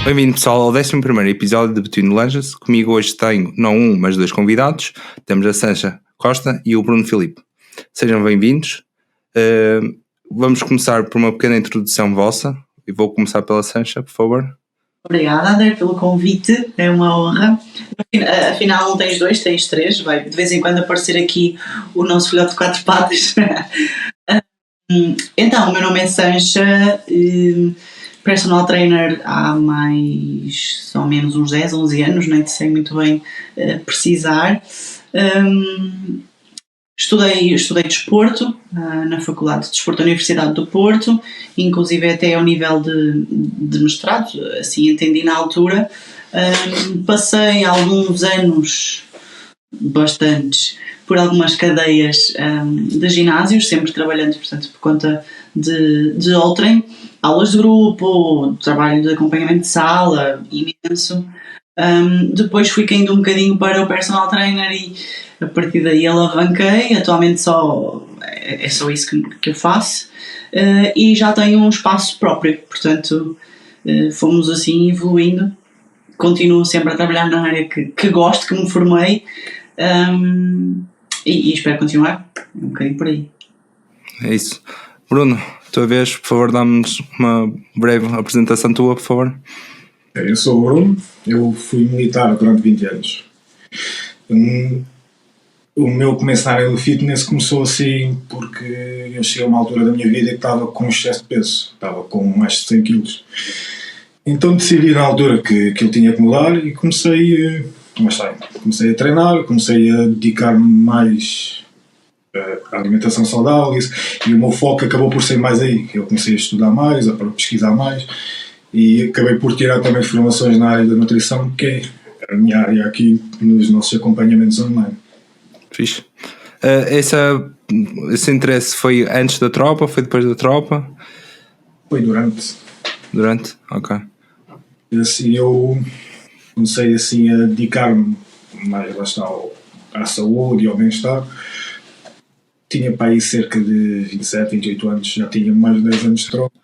Bem-vindo, pessoal, ao 11º episódio de Between Legends. Comigo hoje tenho não um, mas dois convidados. Temos a Sancha Costa e o Bruno Filipe. Sejam bem-vindos. Vamos começar por uma pequena introdução vossa. E vou começar pela Sancha, por favor. Obrigada, André, pelo convite. É uma honra. Afinal, não tens dois, tens três. Vai de vez em quando aparecer aqui o nosso filhote de quatro patas. Então, o meu nome é Sancha. Personal trainer há mais ou menos uns 10, 11 anos, nem sei muito bem precisar. Estudei desporto na Faculdade de Desporto da Universidade do Porto, inclusive até ao nível de mestrado, assim entendi na altura. Passei alguns anos, bastantes, por algumas cadeias de ginásios, sempre trabalhando, portanto, por conta de outrem, aulas de grupo, trabalho de acompanhamento de sala, imenso. Depois fui caindo um bocadinho para o personal trainer e a partir daí alavanquei. Atualmente é só isso que eu faço, e já tenho um espaço próprio, portanto fomos assim evoluindo. Continuo sempre a trabalhar na área que gosto, que me formei, e espero continuar um bocadinho por aí. É isso. Bruno, tua vez, por favor, dá-nos uma breve apresentação tua, por favor. Eu sou o Bruno, eu fui militar durante 20 anos. O meu começo na área do fitness começou assim porque eu cheguei a uma altura da minha vida que estava com excesso de peso, estava com mais de 100 kg. Então decidi na altura que eu tinha que mudar e comecei a treinar, comecei a dedicar-me mais à alimentação saudável e o meu foco acabou por ser mais aí. Eu comecei a estudar mais, a pesquisar mais e acabei por tirar também formações na área da nutrição, que é a minha área aqui nos nossos acompanhamentos online. Fixe. Esse interesse foi antes da tropa, foi depois da tropa? Foi durante. Durante? Ok. Assim, eu comecei assim a dedicar-me mais à saúde e ao bem-estar. Tinha para aí cerca de 27, 28 anos, já tinha mais de 10 anos de tropa.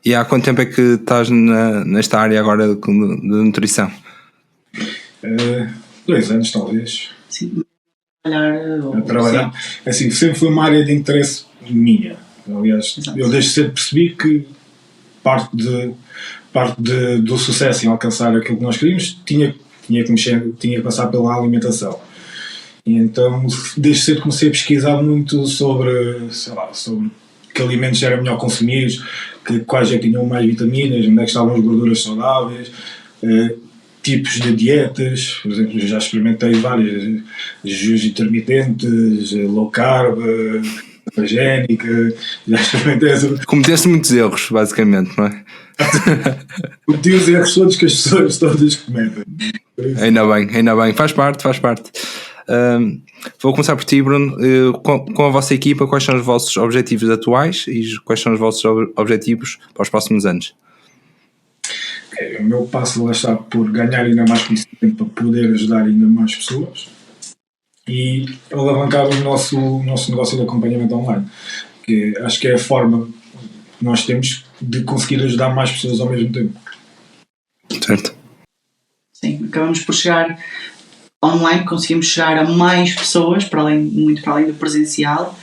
E há quanto tempo é que estás nesta área agora de nutrição? 2 anos talvez. Sim, a trabalhar. Assim, sempre foi uma área de interesse minha. Aliás, exato. Eu desde cedo percebi que parte do sucesso em alcançar aquilo que nós queríamos tinha que passar pela alimentação. E então, desde cedo comecei a pesquisar muito sobre que alimentos era melhor consumir, quais é que tinham mais vitaminas, onde é que estavam as gorduras saudáveis, tipos de dietas. Por exemplo, já experimentei várias, jejuns intermitentes, low carb, cetogénica, já experimentei. Cometeste muitos erros, basicamente, não é? Cometi os erros todos que as pessoas todas cometem. Ainda bem, faz parte. Vou começar por ti, Bruno. Com a vossa equipa, quais são os vossos objetivos atuais e quais são os vossos objetivos para os próximos anos? O meu passo lá está por ganhar ainda mais conhecimento para poder ajudar ainda mais pessoas e alavancar o nosso negócio de acompanhamento online, que acho que é a forma que nós temos de conseguir ajudar mais pessoas ao mesmo tempo. Certo. Sim, acabamos por chegar online, conseguimos chegar a mais pessoas, muito para além do presencial,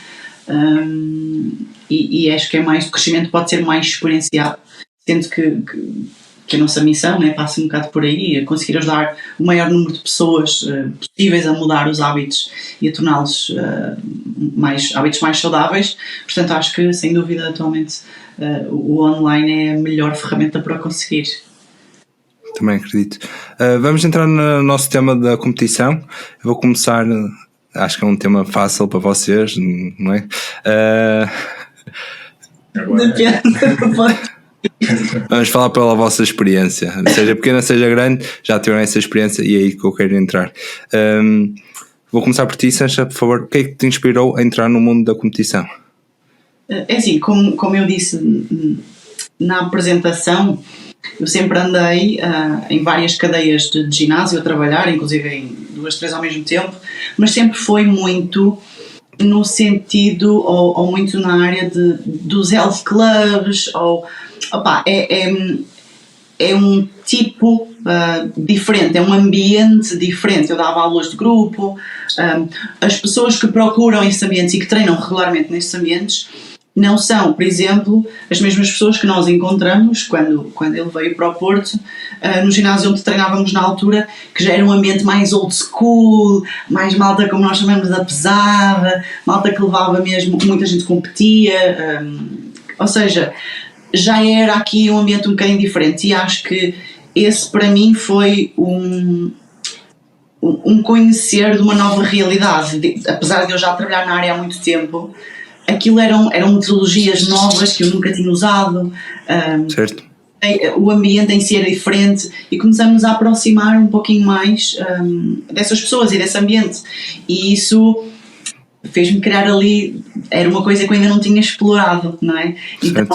e acho que o crescimento pode ser mais exponencial, sendo que a nossa missão, né, passa um bocado por aí, a conseguir ajudar o maior número de pessoas possíveis a mudar os hábitos e a torná-los hábitos mais saudáveis. Portanto, acho que, sem dúvida, atualmente o online é a melhor ferramenta para conseguir. Também acredito. Vamos entrar no nosso tema da competição. Eu vou começar, acho que é um tema fácil para vocês, não é? Vamos falar pela vossa experiência, seja pequena, seja grande, já tiveram essa experiência e é aí que eu quero entrar. Vou começar por ti, Sancha, por favor. O que é que te inspirou a entrar no mundo da competição? É assim, como eu disse na apresentação, eu sempre andei em várias cadeias de ginásio a trabalhar, inclusive em 2, 3 ao mesmo tempo, mas sempre foi muito no sentido, ou muito na área dos health clubs, ou é um tipo diferente, é um ambiente diferente. Eu dava aulas de grupo, as pessoas que procuram esses ambientes e que treinam regularmente nesses ambientes não são, por exemplo, as mesmas pessoas que nós encontramos quando ele veio para o Porto, no ginásio onde treinávamos na altura, que já era um ambiente mais old school, mais malta, como nós chamamos, da pesada, malta que levava mesmo, muita gente competia, ou seja, já era aqui um ambiente um bocadinho diferente, e acho que esse para mim foi um conhecer de uma nova realidade. Apesar de eu já trabalhar na área há muito tempo, aquilo eram metodologias novas que eu nunca tinha usado. Certo. O ambiente em si era diferente e começamos a aproximar um pouquinho mais dessas pessoas e desse ambiente, e isso fez-me criar ali, era uma coisa que eu ainda não tinha explorado, não é? Então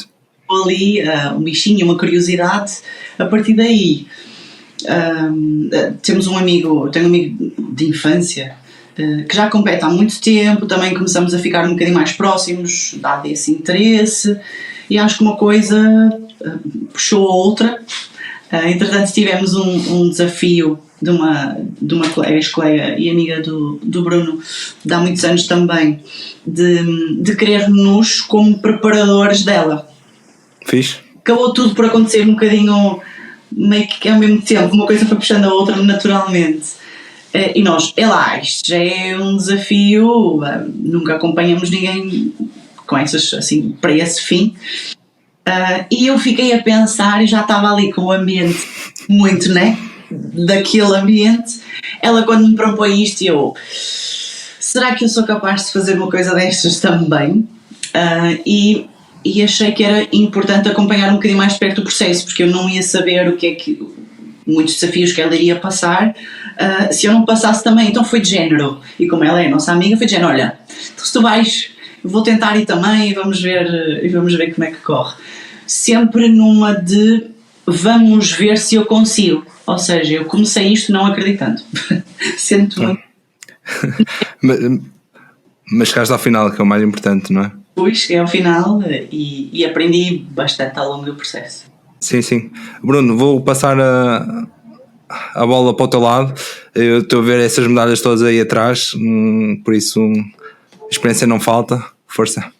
ali um bichinho, uma curiosidade a partir daí. Tenho um amigo de infância que já compete há muito tempo, também começamos a ficar um bocadinho mais próximos, dado esse interesse, e acho que uma coisa puxou a outra. Entretanto tivemos um desafio de uma ex-colega e amiga do Bruno, de há muitos anos também, de querer-nos como preparadores dela. Fixe. Acabou tudo por acontecer um bocadinho meio que ao mesmo tempo, uma coisa foi puxando a outra naturalmente. E nós, isto já é um desafio, nunca acompanhamos ninguém com essas, assim, para esse fim. E eu fiquei a pensar, e já estava ali com o ambiente muito, né, daquele ambiente. Ela, quando me propôs isto, eu, será que eu sou capaz de fazer uma coisa destas também? E achei que era importante acompanhar um bocadinho mais de perto o processo, porque eu não ia saber o que é que, muitos desafios que ela iria passar, se eu não passasse também. Então foi de género, e como ela é a nossa amiga, foi de género, olha, se tu vais, vou tentar ir também, e vamos ver como é que corre. Sempre numa de vamos ver se eu consigo, ou seja, eu comecei isto não acreditando. Sinto muito. Mas chegaste ao final, que é o mais importante, não é? Cheguei ao final e aprendi bastante ao longo do processo. Sim. Bruno, vou passar a bola para o teu lado. Eu estou a ver essas medalhas todas aí atrás, por isso a experiência não falta. Força.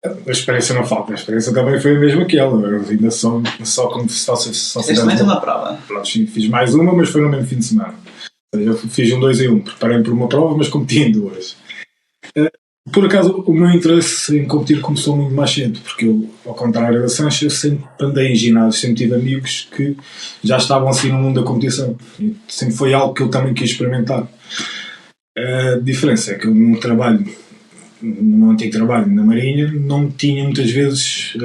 A experiência não falta, a experiência também foi a mesma que ela. Eu ainda só como só fizeste mais uma prova. Pronto, fiz mais uma, mas foi no mesmo fim de semana. Eu fiz um 2 em 1, preparei-me por uma prova, mas competi em 2. Por acaso, o meu interesse em competir começou muito mais cedo, porque eu, ao contrário da Sancha, eu sempre andei em ginásio, sempre tive amigos que já estavam assim no mundo da competição. E sempre foi algo que eu também quis experimentar. A diferença é que eu no meu antigo trabalho na Marinha, não tinha muitas vezes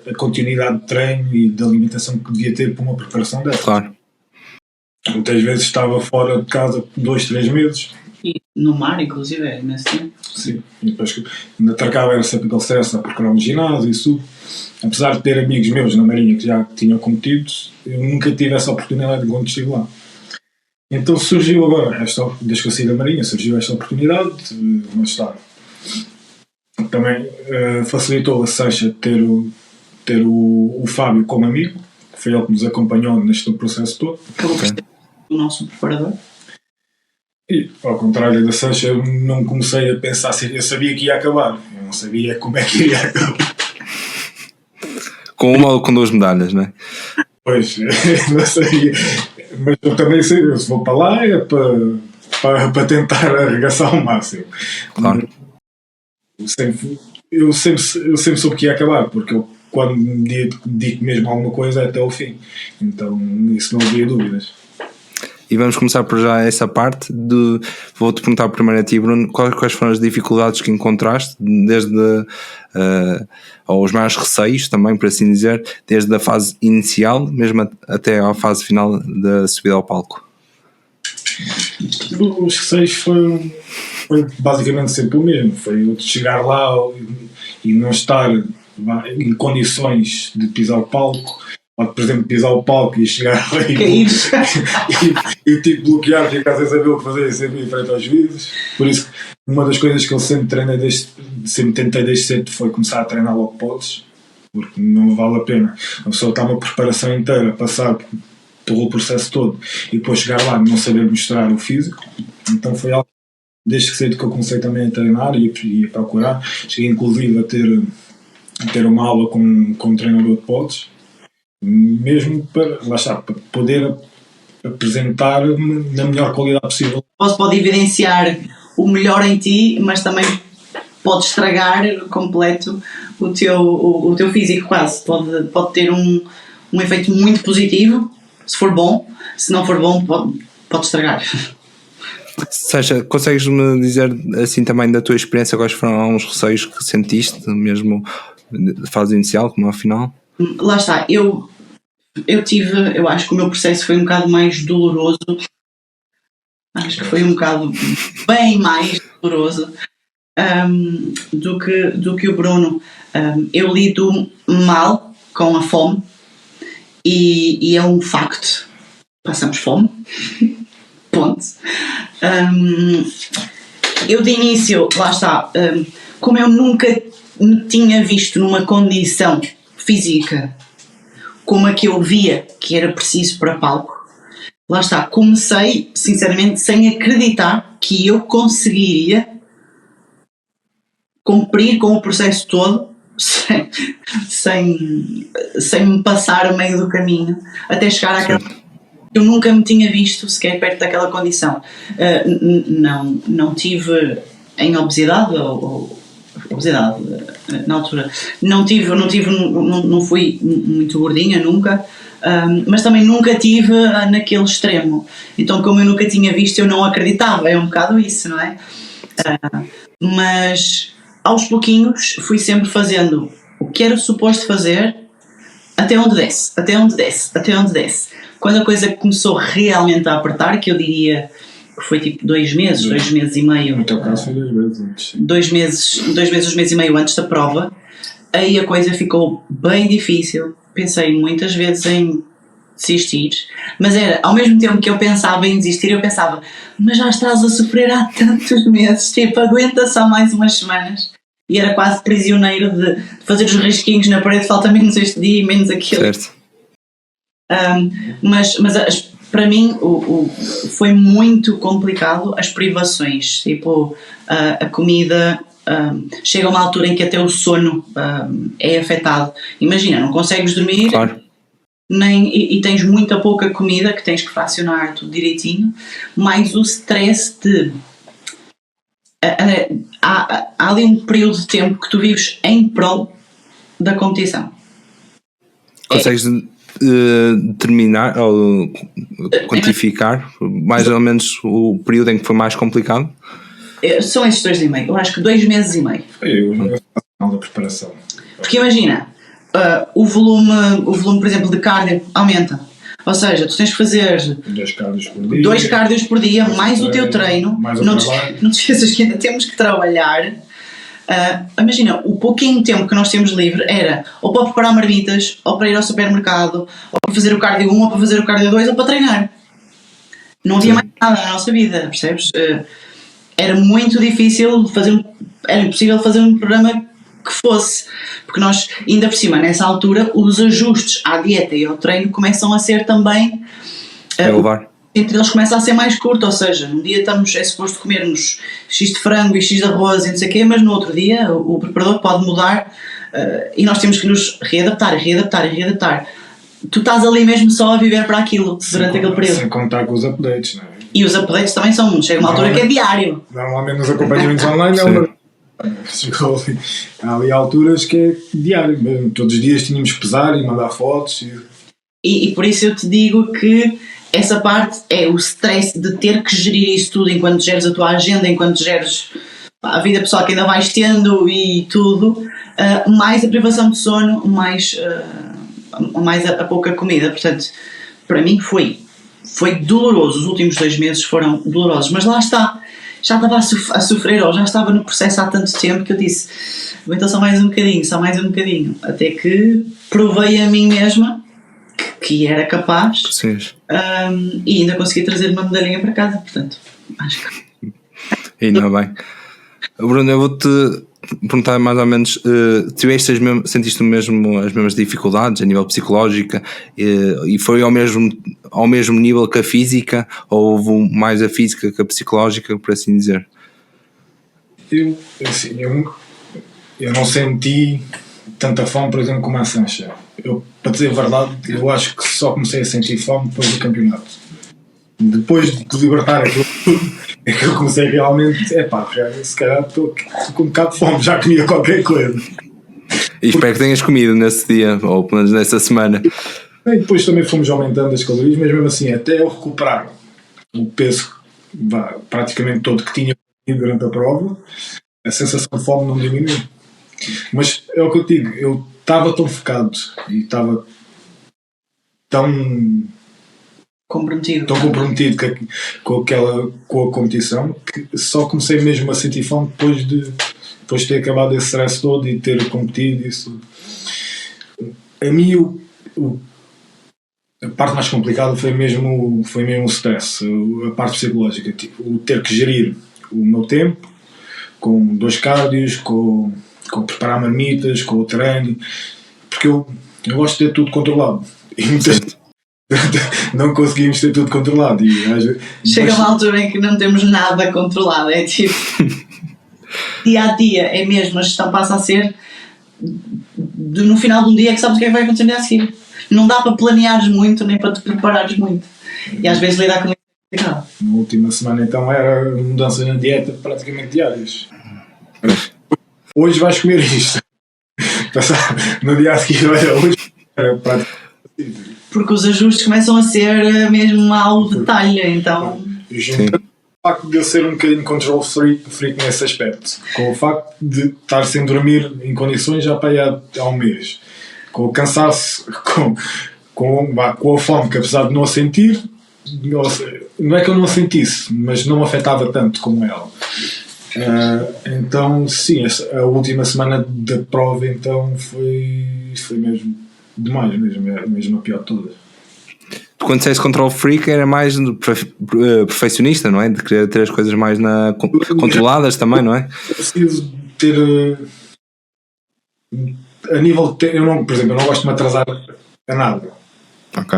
a continuidade de treino e de alimentação que devia ter para uma preparação dessa. Claro. Muitas vezes estava fora de casa 2, 3 meses. E no mar, inclusive, é nesse tempo. Sim, e depois que ainda atracava, era sempre aquele stress a procurar um ginásio e isso. Apesar de ter amigos meus na Marinha que já tinham competido, eu nunca tive essa oportunidade quando estive lá. Então surgiu agora, desde que eu saí da Marinha, surgiu esta oportunidade, mas está. Também facilitou a Sancha ter o Fábio como amigo, que foi ele que nos acompanhou neste processo todo. Acabou por ser o nosso preparador. E, ao contrário da Sancha, eu não comecei a pensar assim, eu sabia que ia acabar, eu não sabia como é que ia acabar. Com uma ou com 2 medalhas, não é? Pois, não sabia, mas eu também sei, se vou para lá é para tentar arregaçar ao máximo. Claro. Eu sempre soube que ia acabar, porque eu, quando me digo mesmo alguma coisa, é até ao fim. Então, isso não havia dúvidas. E vamos começar por já essa parte. Vou-te perguntar primeiro a ti, Bruno, quais foram as dificuldades que encontraste, desde aos maiores receios também, por assim dizer, desde a fase inicial, mesmo até à fase final da subida ao palco? Os receios foi basicamente sempre o mesmo. Foi eu chegar lá e não estar em condições de pisar o palco, ou por exemplo pisar o palco e chegar lá e tipo bloquear, ficar sem saber o que fazer, sempre em frente aos juízes. Por isso, uma das coisas que eu sempre tentei desde cedo foi começar a treinar logo podes. porque não vale a pena. A pessoa está uma preparação inteira, passar pelo processo todo e depois chegar lá e não saber mostrar o físico. Então foi algo, desde que cedo que eu comecei também a treinar e a procurar. Cheguei inclusive a ter uma aula com um treinador de podes, mesmo para, lá está, para poder apresentar-me na melhor qualidade possível. Pode evidenciar o melhor em ti, mas também pode estragar completo o teu físico, quase. Pode ter um efeito muito positivo, se for bom. Se não for bom, pode estragar. Sasha, consegues-me dizer assim também da tua experiência, quais foram alguns receios que sentiste, mesmo na fase inicial como a final? Lá está, eu acho que o meu processo foi um bocado mais doloroso. Acho que foi um bocado bem mais doloroso do que o Bruno. Eu lido mal com a fome e é um facto. Passamos fome. Ponto. Eu de início, lá está, como eu nunca me tinha visto numa condição física como a que eu via que era preciso para palco, lá está, comecei sinceramente sem acreditar que eu conseguiria cumprir com o processo todo sem me passar a meio do caminho até chegar àquela. Eu nunca me tinha visto sequer perto daquela condição. Não tive em obesidade ou obesidade na altura. Não fui muito gordinha nunca, mas também nunca tive naquele extremo. Então, como eu nunca tinha visto, eu não acreditava. É um bocado isso, não é? Mas aos pouquinhos fui sempre fazendo o que era suposto fazer até onde desce. Quando a coisa começou realmente a apertar, que eu diria que foi tipo 2 meses e meio. No teu caso foi 2 meses antes. 2 meses e meio antes da prova, aí a coisa ficou bem difícil. Pensei muitas vezes em desistir, mas era, ao mesmo tempo que eu pensava em desistir, eu pensava, mas já estás a sofrer há tantos meses, tipo, aguenta só mais umas semanas. E era quase prisioneiro de fazer os risquinhos na parede, falta menos este dia e menos aquilo. Certo. Mas para mim foi muito complicado as privações, tipo a comida, chega a uma altura em que até o sono é afetado. Imagina, não consegues dormir, claro. e tens muita pouca comida que tens que fracionar tudo direitinho, mais o stress de há ali um período de tempo que tu vives em prol da competição. Consegues determinar ou quantificar mais ou menos o período em que foi mais complicado? São esses 2 e meio, eu acho que 2 meses e meio. Foi o final da preparação. Porque imagina, o volume, por exemplo, de cardio aumenta. Ou seja, tu tens que fazer 2 cardios por dia, mais o teu treino. Não te esqueças que ainda temos que trabalhar. Imagina, o pouquinho tempo que nós temos livre era ou para preparar marmitas, ou para ir ao supermercado, ou para fazer o cardio 1, ou para fazer o cardio 2, ou para treinar. Não havia mais nada na nossa vida, percebes? Era muito difícil era impossível fazer um programa que fosse, porque nós, ainda por cima, nessa altura, os ajustes à dieta e ao treino começam a ser também entre eles começa a ser mais curto, ou seja, num dia é suposto comermos X de frango e X de arroz e não sei o quê, mas no outro dia o preparador pode mudar e nós temos que nos readaptar. Tu estás ali mesmo só a viver para aquilo durante aquele período. Sem contar com os updates, não é? E os updates também são muitos, chega uma altura que é diário. Normalmente nos acompanhamentos online há ali alturas que é diário mesmo. Todos os dias tínhamos que pesar e mandar fotos. E por isso eu te digo que essa parte é o stress de ter que gerir isso tudo enquanto geres a tua agenda, enquanto geres a vida pessoal que ainda vais tendo e tudo, mais a privação de sono, mais a pouca comida. Portanto, para mim foi doloroso. Os últimos 2 meses foram dolorosos, mas lá está, já estava a sofrer, ou já estava no processo há tanto tempo que eu disse, então só mais um bocadinho, até que provei a mim mesma que era capaz, e ainda consegui trazer uma medalhinha para casa, portanto, acho que... Ainda bem. Bruno, eu vou-te perguntar mais ou menos, sentiste mesmo as mesmas dificuldades a nível psicológico, e foi ao mesmo nível que a física, ou houve mais a física que a psicológica, por assim dizer? Eu não senti tanta fome, por exemplo, como a Sancha. Para dizer a verdade, eu acho que só comecei a sentir fome depois do campeonato. Depois de libertar aquilo é que eu comecei realmente, se calhar estou com um bocado de fome, já comia qualquer coisa. E espero que tenhas comido nesse dia, ou pelo menos nessa semana. E depois também fomos aumentando as calorias, mas mesmo assim, até eu recuperar o peso praticamente todo que tinha durante a prova, a sensação de fome não diminuiu. Mas é o que eu digo, eu estava tão focado e estava tão comprometido com a competição, que só comecei mesmo a sentir fome depois de ter acabado esse stress todo e ter competido. Isso. A mim a parte mais complicada foi mesmo o stress, a parte psicológica, tipo, o ter que gerir o meu tempo com 2 cardios, com preparar marmitas, com o treino, porque eu gosto de ter tudo controlado. E não conseguimos ter tudo controlado. Chega uma altura em que não temos nada controlado, é tipo dia a dia, é mesmo, a gestão passa a ser no final de um dia é que sabes o que é que vai acontecer a seguir. Não dá para planeares muito nem para te preparares muito, e às vezes lidar com isso é complicado. Na última semana então era mudança na dieta praticamente diárias. Hoje vais comer isto, no dia a seguir, olha, hoje era praticamente. Porque os ajustes começam a ser mesmo ao detalhe, então. Juntando o facto de eu ser um bocadinho control freak nesse aspecto, com o facto de estar sem dormir em condições já para aí há um mês, com o cansaço, com a fome, que apesar de não a sentir, não é que eu não a sentisse, mas não me afetava tanto como ela. Então, sim, a última semana da prova então foi mesmo demais, mesmo a pior de todas. Quando disseste control freak era mais perfeccionista, não é? De querer ter as coisas mais controladas também, não é? Preciso ter a nível de, por exemplo, eu não gosto de me atrasar a nada. Ok.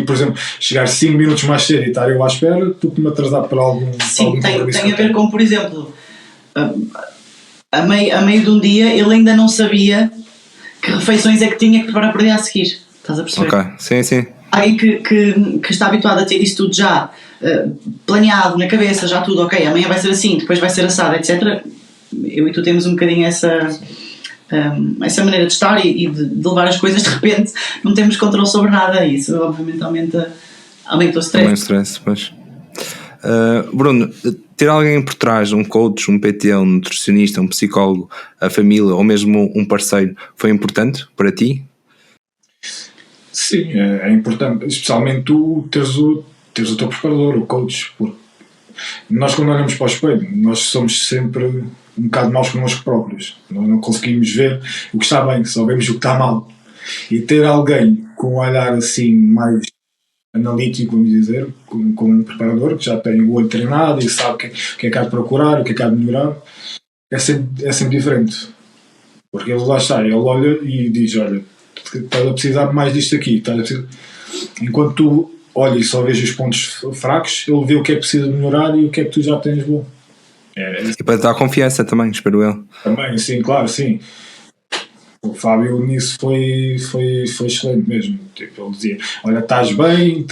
Por exemplo, chegar 5 minutos mais cedo e estar eu à espera, tu que me atrasar para algum. Sim, tem a ver com, por exemplo, a meio de um dia ele ainda não sabia que refeições é que tinha que preparar para o dia a seguir. Estás a perceber? Ok, sim. Alguém que está habituado a ter isso tudo já planeado na cabeça, já tudo, ok, amanhã vai ser assim, depois vai ser assado, etc. Eu e tu temos um bocadinho essa maneira de estar e de levar as coisas, de repente não temos controle sobre nada. Isso obviamente aumenta o stress. Também o stress, pois. Bruno, ter alguém por trás, um coach, um PT, um nutricionista, um psicólogo, a família ou mesmo um parceiro, foi importante para ti? Sim, é importante, especialmente tu teres o teu preparador, o coach, porque nós quando olhamos para o espelho, nós somos sempre um bocado maus connosco próprios, nós não conseguimos ver o que está bem, só vemos o que está mal, e ter alguém com um olhar assim mais analítico, vamos dizer, com um preparador que já tem o olho treinado e sabe o que é que há de procurar, o que é que há de melhorar, é sempre diferente, porque ele lá está, ele olha e diz, olha, estás a precisar mais disto aqui, enquanto tu olha e só vês os pontos fracos, ele vê o que é que precisa melhorar e o que é que tu já tens bom. E para te dar confiança também, espero eu. Também, sim, claro, sim. O Fábio nisso foi excelente mesmo. Tipo, ele dizia, olha, estás bem,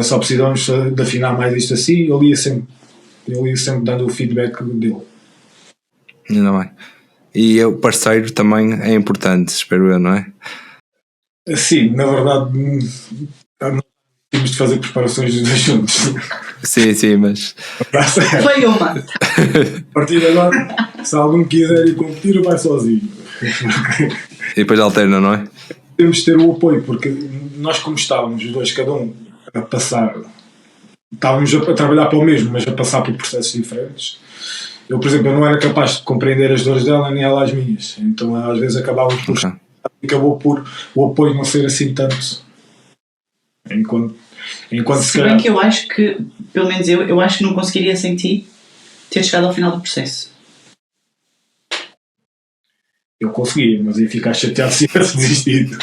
só precisamos de afinar mais isto assim. Ele ia sempre dando o feedback dele. Ainda bem. E o parceiro também é importante, espero eu, não é? Sim, na verdade temos de fazer preparações dos dois juntos. Sim, mas foi uma. A partir de agora, se algum quiser ir competir, vai sozinho. E depois alterna, não é? Temos de ter o apoio, porque nós, como estávamos, os dois, cada um a passar, estávamos a trabalhar para o mesmo, mas a passar por processos diferentes. Eu, por exemplo, eu não era capaz de compreender as dores dela nem ela as minhas, então às vezes acabou por o apoio não ser assim tanto. Enquanto se bem que eu acho que, pelo menos eu acho que não conseguiria sem ti ter chegado ao final do processo. Eu conseguia, mas ia ficar chateado se tivesse desistido.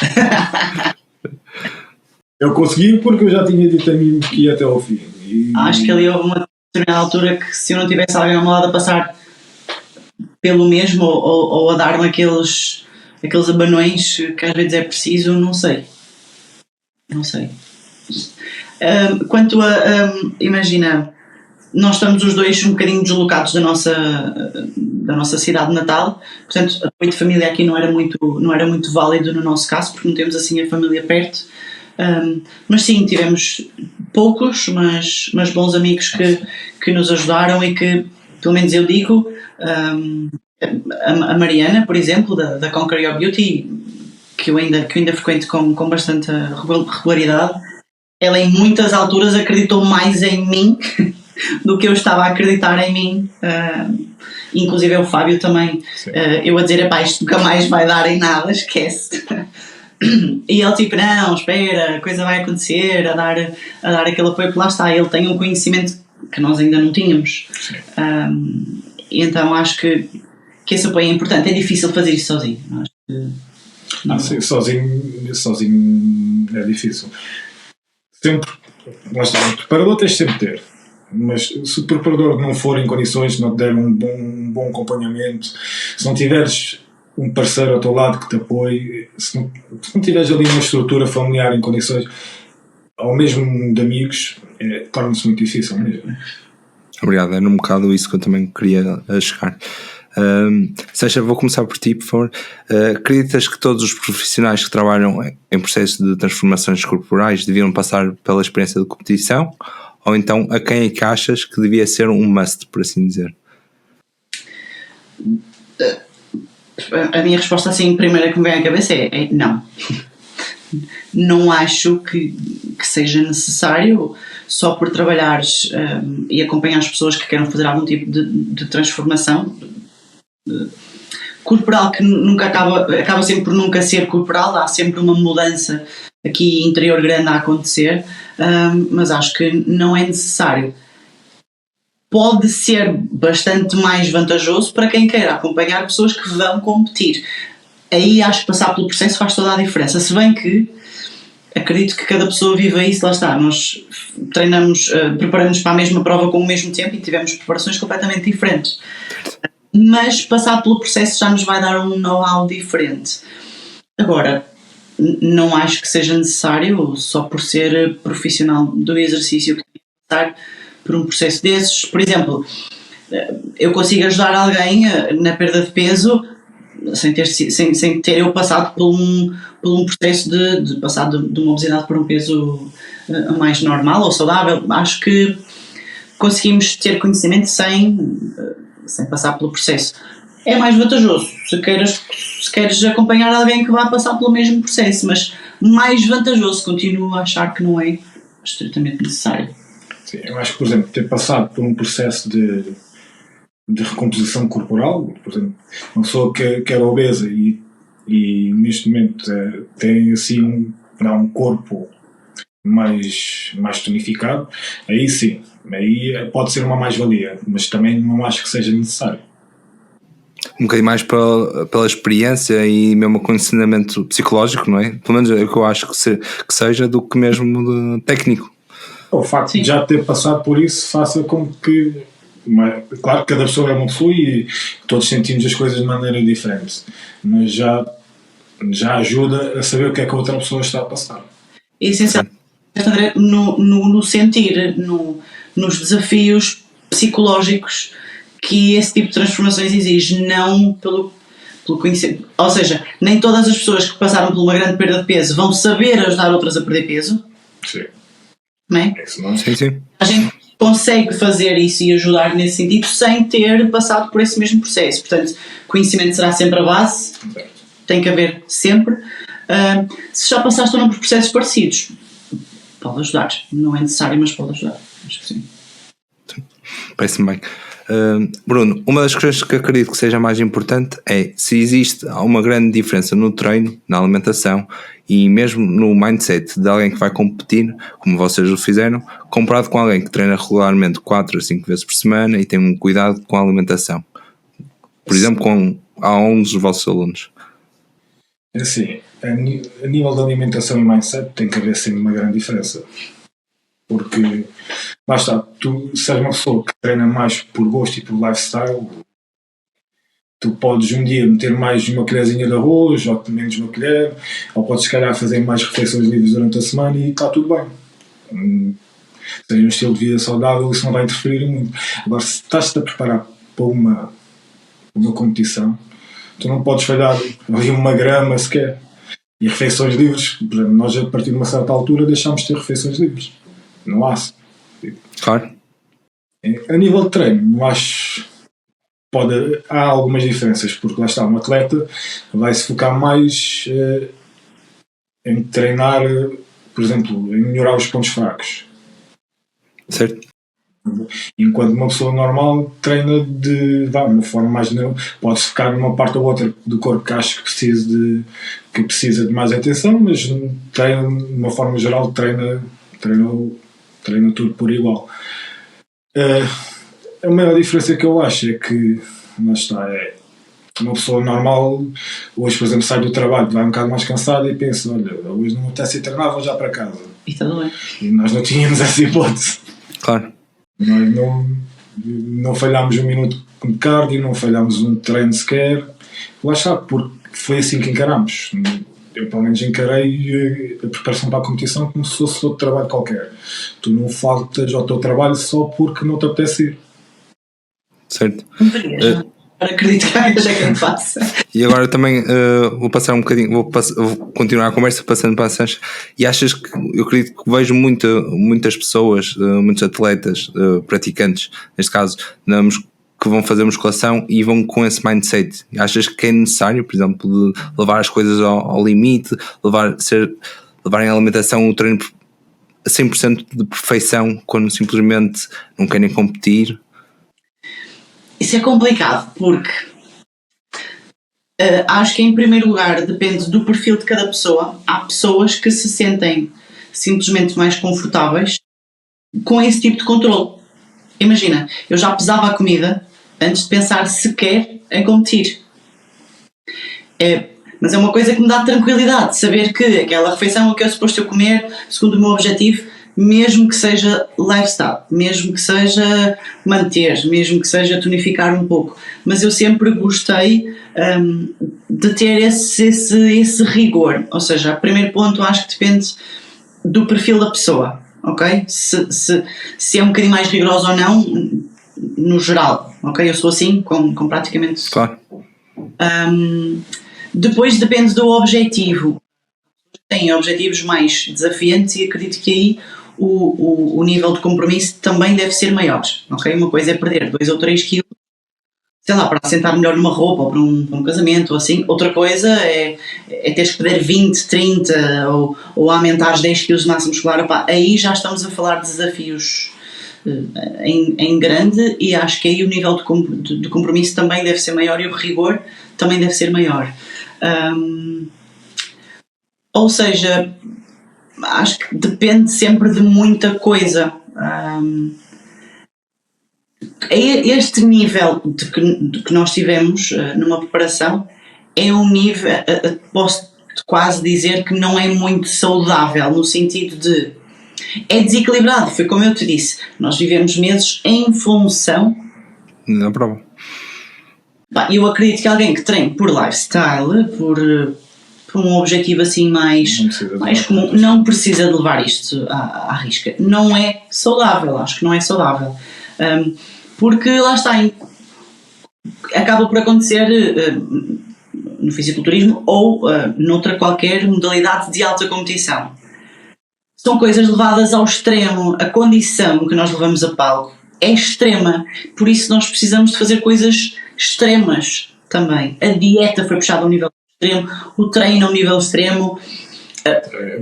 Eu consegui porque eu já tinha dito a mim que ia até ao fim. Acho que ali houve uma determinada altura que, se eu não tivesse alguém ao meu lado a passar pelo mesmo ou a dar-me aqueles abanões que às vezes é preciso, não sei. Quanto a, imagina, nós estamos os dois um bocadinho deslocados da nossa cidade natal, portanto o apoio de família aqui não era muito válido no nosso caso, porque não temos assim a família perto. Mas sim, tivemos poucos, mas bons amigos que nos ajudaram e que, pelo menos eu digo, a Mariana, por exemplo, da Conquer Your Beauty, que eu ainda frequento com bastante regularidade, ela em muitas alturas acreditou mais em mim do que eu estava a acreditar em mim. Inclusive o Fábio também, eu a dizer, isto nunca mais vai dar em nada, esquece. E ele tipo, não, espera, a coisa vai acontecer, a dar aquele apoio, porque lá está, ele tem um conhecimento que nós ainda não tínhamos. E então acho que esse apoio é importante. É difícil fazer isso sozinho. Acho que sim, sozinho é difícil. Sempre, lá está, o preparador tens sempre ter. Mas se o preparador não for em condições, não te der um bom acompanhamento, se não tiveres um parceiro ao teu lado que te apoie, se não tiveres ali uma estrutura familiar em condições, ou mesmo de amigos, torna-se muito difícil mesmo. Obrigado, era um bocado isso que eu também queria chegar. Sasha, vou começar por ti, por favor. Acreditas que todos os profissionais que trabalham em processo de transformações corporais deviam passar pela experiência de competição? Ou então, a quem é que achas que devia ser um must, por assim dizer? A minha resposta assim, primeira que me vem à cabeça é não. Não acho que seja necessário, só por trabalhares e acompanhar as pessoas que queiram fazer algum tipo de transformação corporal, que nunca acaba sempre por nunca ser corporal. Há sempre uma mudança aqui interior grande a acontecer, mas acho que não é necessário. Pode ser bastante mais vantajoso para quem queira acompanhar pessoas que vão competir. Aí acho que passar pelo processo faz toda a diferença, se bem que acredito que cada pessoa viva isso. Lá está, nós treinamos, preparamos para a mesma prova com o mesmo tempo e tivemos preparações completamente diferentes, mas passar pelo processo já nos vai dar um know-how diferente. Agora, não acho que seja necessário, só por ser profissional do exercício, que passar por um processo desses. Por exemplo, eu consigo ajudar alguém na perda de peso sem ter eu passado por um processo de passar de uma obesidade para um peso mais normal ou saudável. Acho que conseguimos ter conhecimento sem passar pelo processo. É mais vantajoso se queres acompanhar alguém que vá passar pelo mesmo processo, mas mais vantajoso. Continuo a achar que não é estritamente necessário. Sim, eu acho que, por exemplo, ter passado por um processo de recomposição corporal, por exemplo, uma pessoa que era obesa e neste momento tem assim um corpo mais tonificado, aí sim, aí pode ser uma mais-valia, mas também não acho que seja necessário. Um bocadinho mais pela experiência e mesmo condicionamento psicológico, não é? Pelo menos é o que eu acho que seja, do que mesmo de técnico. O facto de já ter passado por isso faça com que, claro que cada pessoa é uma pessoa e todos sentimos as coisas de maneira diferente, mas já ajuda a saber o que é que a outra pessoa está a passar. É essencial, André, no sentir, nos desafios psicológicos que esse tipo de transformações exige, não pelo conhecimento. Ou seja, nem todas as pessoas que passaram por uma grande perda de peso vão saber ajudar outras a perder peso. Sim. Não é? Sim. A gente consegue fazer isso e ajudar nesse sentido sem ter passado por esse mesmo processo. Portanto, conhecimento será sempre a base, tem que haver sempre. Se já passaste ou não por processos parecidos, pode ajudar. Não é necessário, mas pode ajudar. Acho que sim. Parece-me bem. Bruno, uma das coisas que acredito que seja mais importante é se existe uma grande diferença no treino, na alimentação e mesmo no mindset de alguém que vai competir, como vocês o fizeram, comparado com alguém que treina regularmente 4 a 5 vezes por semana e tem um cuidado com a alimentação. Por exemplo, com a alguns dos vossos alunos? É assim, a nível de alimentação e mindset tem que haver sempre uma grande diferença. Porque, lá está, tu se és uma pessoa que treina mais por gosto e por lifestyle, tu podes um dia meter mais uma colherzinha de arroz, ou menos uma colher, ou podes se calhar fazer mais refeições livres durante a semana e está tudo bem. Tem um estilo de vida saudável, isso não vai interferir muito. Agora, se estás-te a preparar para uma competição, tu não podes falhar ali 1 grama sequer. E refeições livres, por exemplo, nós a partir de uma certa altura deixámos de ter refeições livres. Não há. Claro. A nível de treino, não acho. Há algumas diferenças, porque lá está, um atleta vai se focar mais em treinar, por exemplo, em melhorar os pontos fracos. Certo. Enquanto uma pessoa normal treina de uma forma mais geral, pode focar numa parte ou outra do corpo que acho que precisa de mais atenção, mas treina de uma forma geral, treina tudo por igual. A maior diferença que eu acho é que lá está, é uma pessoa normal hoje, por exemplo, sai do trabalho, vai um bocado mais cansada e pensa, olha, hoje não me apetece ir treinar, vou já para casa. E tudo bem. E nós não tínhamos essa hipótese. Claro. Nós não falhámos um minuto de cardio, não falhámos um treino sequer. Lá está, porque foi assim que encarámos. Eu pelo menos encarei a preparação para a competição como se fosse outro trabalho qualquer. Tu não faltas ao teu trabalho só porque não te apetece ir. Certo. Para acreditar que é quem faça. E agora também vou passar um bocadinho, vou continuar a conversa passando para a Sancha. E achas que, eu acredito que vejo muitas pessoas, muitos atletas, praticantes, neste caso, que vão fazer musculação e vão com esse mindset. Achas que é necessário, por exemplo, de levar as coisas ao limite, levarem a alimentação, o treino a 100% de perfeição, quando simplesmente não querem competir? Isso é complicado, porque acho que em primeiro lugar depende do perfil de cada pessoa. Há pessoas que se sentem simplesmente mais confortáveis com esse tipo de controle. Imagina, eu já pesava a comida antes de pensar sequer em competir. Mas é uma coisa que me dá tranquilidade, saber que aquela refeição que eu suposto eu comer, segundo o meu objetivo, mesmo que seja lifestyle, mesmo que seja manter, mesmo que seja tonificar um pouco, mas eu sempre gostei de ter esse rigor. Ou seja, o primeiro ponto acho que depende do perfil da pessoa, ok? Se é um bocadinho mais rigoroso ou não, no geral, ok? Eu sou assim com praticamente... Claro. Depois depende do objetivo. Tem objetivos mais desafiantes e acredito que aí o nível de compromisso também deve ser maior, ok? Uma coisa é perder 2 ou 3 quilos, sei lá, para assentar melhor numa roupa ou para um casamento ou assim. Outra coisa é teres que perder 20, 30 ou aumentar 10 quilos de massa muscular. Opá, aí já estamos a falar de desafios em grande, e acho que aí o nível de compromisso também deve ser maior e o rigor também deve ser maior. Ou seja, acho que depende sempre de muita coisa. Este nível de que nós tivemos numa preparação é um nível, posso quase dizer que não é muito saudável, no sentido de é desequilibrado. Foi como eu te disse, nós vivemos meses em função. Na prova. Eu acredito que alguém que treine por lifestyle, por um objetivo assim mais comum, não precisa de levar isto à risca. Não é saudável, acho que não é saudável. Porque lá está, acaba por acontecer no fisiculturismo ou noutra qualquer modalidade de alta competição. São coisas levadas ao extremo. A condição que nós levamos a palco é extrema, por isso nós precisamos de fazer coisas extremas também. A dieta foi puxada a um nível extremo, o treino a um nível extremo,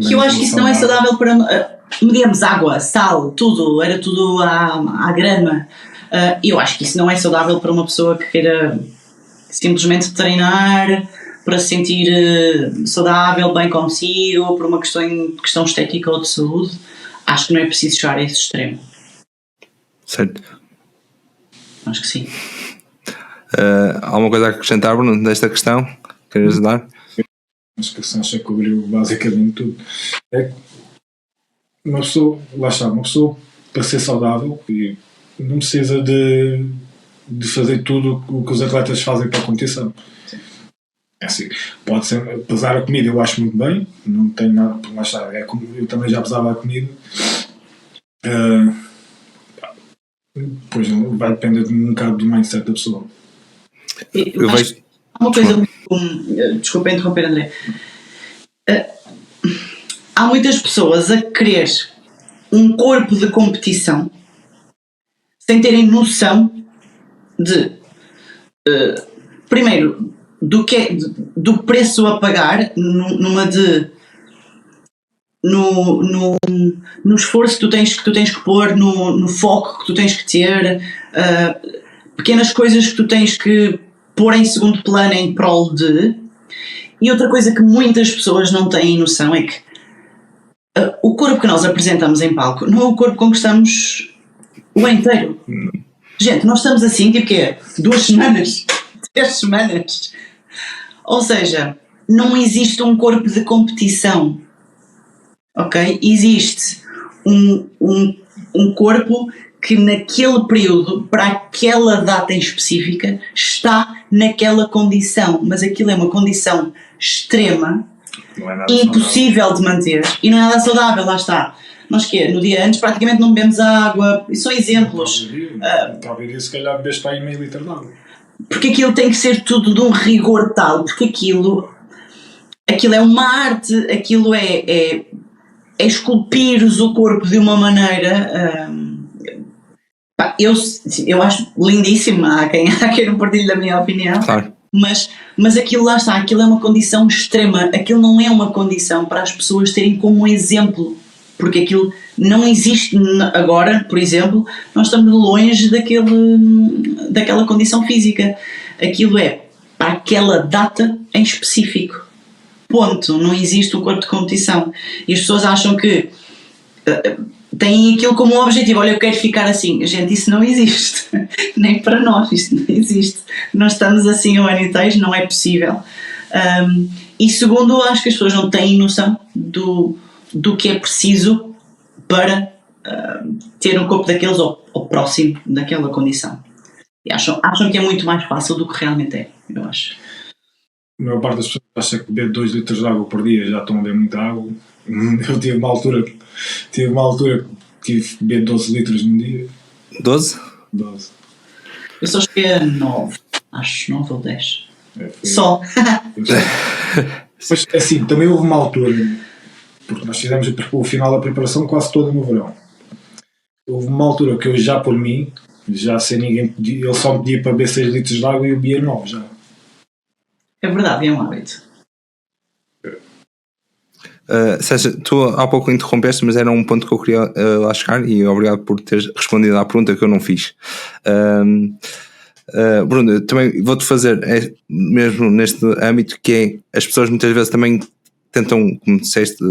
que eu acho que isso não é saudável para... medíamos água, sal, tudo, era tudo à grama. Eu acho que isso não é saudável para uma pessoa que queira simplesmente treinar para se sentir saudável, bem consigo, por uma questão estética ou de saúde. Acho que não é preciso chegar a esse extremo. Certo. Acho que sim. Alguma coisa a acrescentar, Bruno, desta questão? Queres ajudar? Acho que a Sancha cobriu basicamente tudo. É uma pessoa, lá está, uma pessoa para ser saudável e não precisa de fazer tudo o que os atletas fazem para a competição. É assim, pode ser, pesar a comida eu acho muito bem, não tenho nada, lá está, eu também já pesava a comida. Pois vai depender um bocado do mindset da pessoa. Eu vejo... Uma coisa, desculpa interromper, André. Há muitas pessoas a querer um corpo de competição sem terem noção de primeiro do preço a pagar no esforço que tu tens que pôr, no foco que tu tens que ter, pequenas coisas que tu tens que pôr em segundo plano em prol de. E outra coisa que muitas pessoas não têm noção é que o corpo que nós apresentamos em palco não é o corpo com que estamos o ano inteiro. Gente, nós estamos assim, tipo quê? 2 semanas? 3 semanas? Ou seja, não existe um corpo de competição, ok? Existe um corpo que naquele período, para aquela data em específica, está naquela condição, mas aquilo é uma condição extrema, impossível saudável de manter, e não é nada saudável, lá está. Nós no dia antes praticamente não bebemos água, e são exemplos. Talvez se calhar bebes para aí meio litro de água. Porque aquilo tem que ser tudo de um rigor tal, porque aquilo é uma arte, aquilo é esculpires o corpo de uma maneira. Eu acho lindíssimo, há quem não partilhe da minha opinião, claro. Mas aquilo lá está, aquilo é uma condição extrema, aquilo não é uma condição para as pessoas terem como exemplo, porque aquilo não existe agora, por exemplo, nós estamos longe daquela condição física, aquilo é para aquela data em específico, ponto, não existe um corpo de competição, e as pessoas acham que têm aquilo como um objetivo, olha, eu quero ficar assim. Gente, isso não existe, nem para nós, isto não existe, nós estamos assim o ano inteiro, não é possível. E segundo, acho que as pessoas não têm noção do que é preciso para ter um corpo daqueles ou próximo daquela condição, e acham que é muito mais fácil do que realmente é, eu acho. A maior parte das pessoas acha que beber 2 litros de água por dia já estão a beber muita água. Eu tive uma altura que tive de beber 12 litros num dia. 12? 12. Eu só cheguei a 9, acho 9 ou 10. Só. Mas assim, também houve uma altura, porque nós fizemos o final da preparação quase toda no verão. Houve uma altura que eu já por mim, já sem ninguém pedir, ele só me pedia para beber 6 litros de água e eu bebia 9 já. É verdade, é um hábito. Sérgio, tu há pouco interrompeste, mas era um ponto que eu queria lá chegar, e obrigado por teres respondido à pergunta que eu não fiz. Bruno, eu também vou-te fazer, mesmo neste âmbito, que é, as pessoas muitas vezes também tentam, como disseste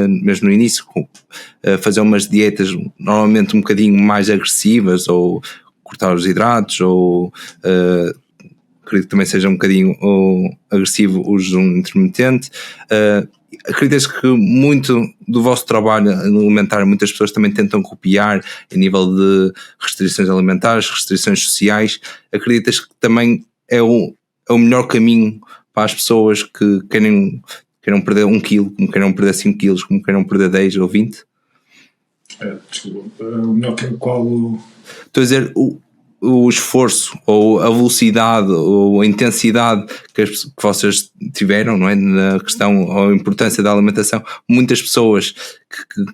mesmo no início, fazer umas dietas normalmente um bocadinho mais agressivas, ou cortar os hidratos, ou acredito que também seja um bocadinho agressivo o jejum intermitente. Acreditas que muito do vosso trabalho alimentar muitas pessoas também tentam copiar a nível de restrições alimentares, restrições sociais? Acreditas que também é o melhor caminho para as pessoas que queiram perder 1 quilo, como queiram perder 5 quilos, como queiram perder 10 ou 20? Desculpa, o melhor que qual? Estou a dizer o esforço, ou a velocidade, ou a intensidade que vocês tiveram, não é? Na questão, ou a importância da alimentação. Muitas pessoas que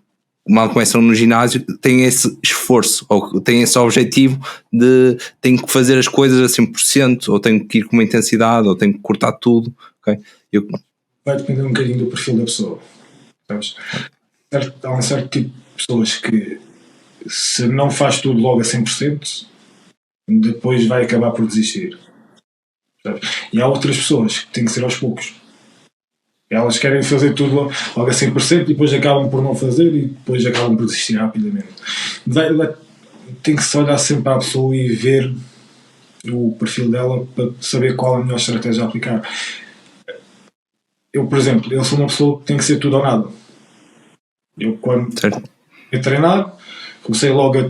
mal começam no ginásio têm esse esforço, ou têm esse objetivo de tenho que fazer as coisas a 100%, ou tenho que ir com uma intensidade, ou tenho que cortar tudo, ok? Vai depender um bocadinho do perfil da pessoa, sabes? Há um certo tipo de pessoas que, se não faz tudo logo a 100%, depois vai acabar por desistir, sabes? E há outras pessoas que têm que ser aos poucos. Elas querem fazer tudo logo a 100% e depois acabam por não fazer e depois acabam por desistir rapidamente. Tem que se olhar sempre para a pessoa e ver o perfil dela para saber qual a melhor estratégia a aplicar. Eu, por exemplo, eu sou uma pessoa que tem que ser tudo ou nada. Eu, quando a treinar, comecei logo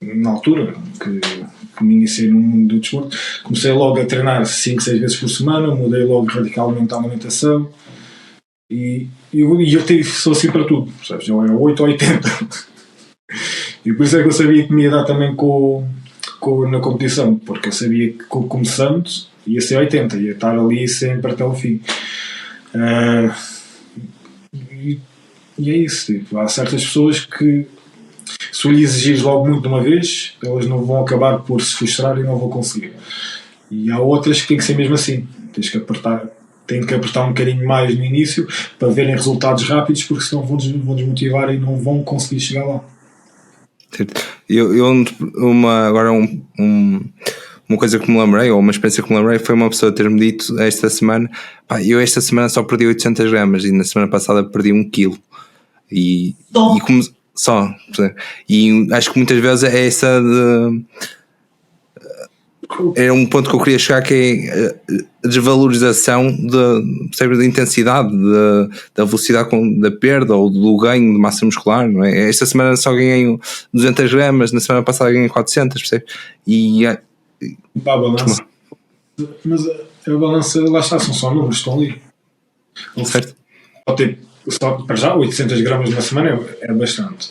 na altura que me iniciei no mundo do desporto, comecei logo a treinar 5, 6 vezes por semana, mudei logo radicalmente a alimentação e eu sou assim para tudo, sabes? Eu era 8 ou 80 e por isso é que eu sabia que me ia dar também na competição, porque eu sabia que começando ia ser 80, ia estar ali sempre até o fim. E é isso, tipo, há certas pessoas que se lhe exigires logo muito de uma vez, elas não vão acabar por se frustrar e não vão conseguir. E há outras que têm que ser mesmo assim, têm que apertar um bocadinho mais no início para verem resultados rápidos, porque senão vão desmotivar e não vão conseguir chegar lá. Uma coisa que me lembrei, ou uma experiência que me lembrei, foi uma pessoa ter-me dito esta semana: pá, eu esta semana só perdi 800 gramas e na semana passada perdi 1 quilo. E como só, e acho que muitas vezes é essa é um ponto que eu queria chegar, que é a desvalorização da intensidade, da velocidade da perda ou do ganho de massa muscular, não é? Esta semana só ganhei 200 gramas, na semana passada ganhei 400, percebe? Para a balança, mas a balança, lá está, são só números, estão ali. Certo. Só para já 800 gramas na semana é bastante,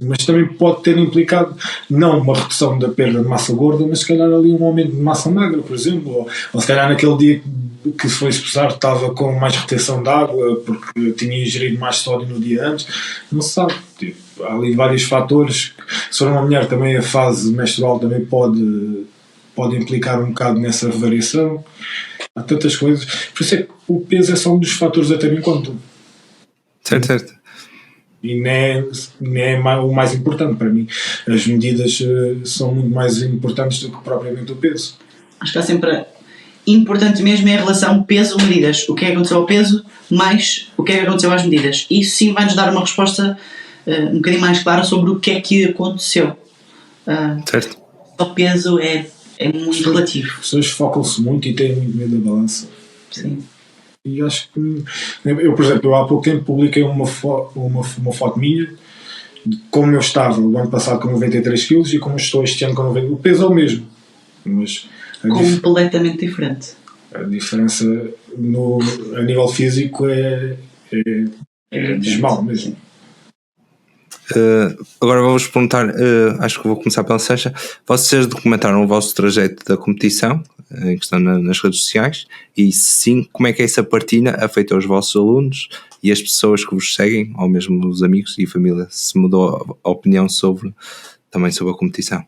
mas também pode ter implicado não uma redução da perda de massa gorda, mas se calhar ali um aumento de massa magra, por exemplo, ou se calhar naquele dia que se foi pesar estava com mais retenção de água porque tinha ingerido mais sódio no dia antes, não se sabe, tipo, há ali vários fatores. Se for uma mulher também a fase menstrual também pode implicar um bocado nessa variação. Há tantas coisas, por isso é que o peso é só um dos fatores a ter em conta. Certo. E não é o mais importante para mim. As medidas são muito mais importantes do que propriamente o peso. Acho que há sempre importante mesmo é a relação peso-medidas. O que é que aconteceu ao peso mais o que é que aconteceu às medidas. Isso sim vai-nos dar uma resposta um bocadinho mais clara sobre o que é que aconteceu. Certo. O peso é muito relativo. As pessoas focam-se muito e têm muito medo da balança. Sim. E acho que eu, por exemplo, há pouco tempo publiquei uma foto minha de como eu estava o ano passado com 93 kg e como estou este ano com 90. O peso é o mesmo, mas completamente diferente. A diferença a nível físico é abismal mesmo. Agora vou-vos perguntar, acho que vou começar pela Sancha. Vocês documentaram o vosso trajeto da competição, que estão nas redes sociais, e se sim, como é que essa partilha afetou os vossos alunos e as pessoas que vos seguem, ou mesmo os amigos e família, se mudou a opinião também sobre a competição?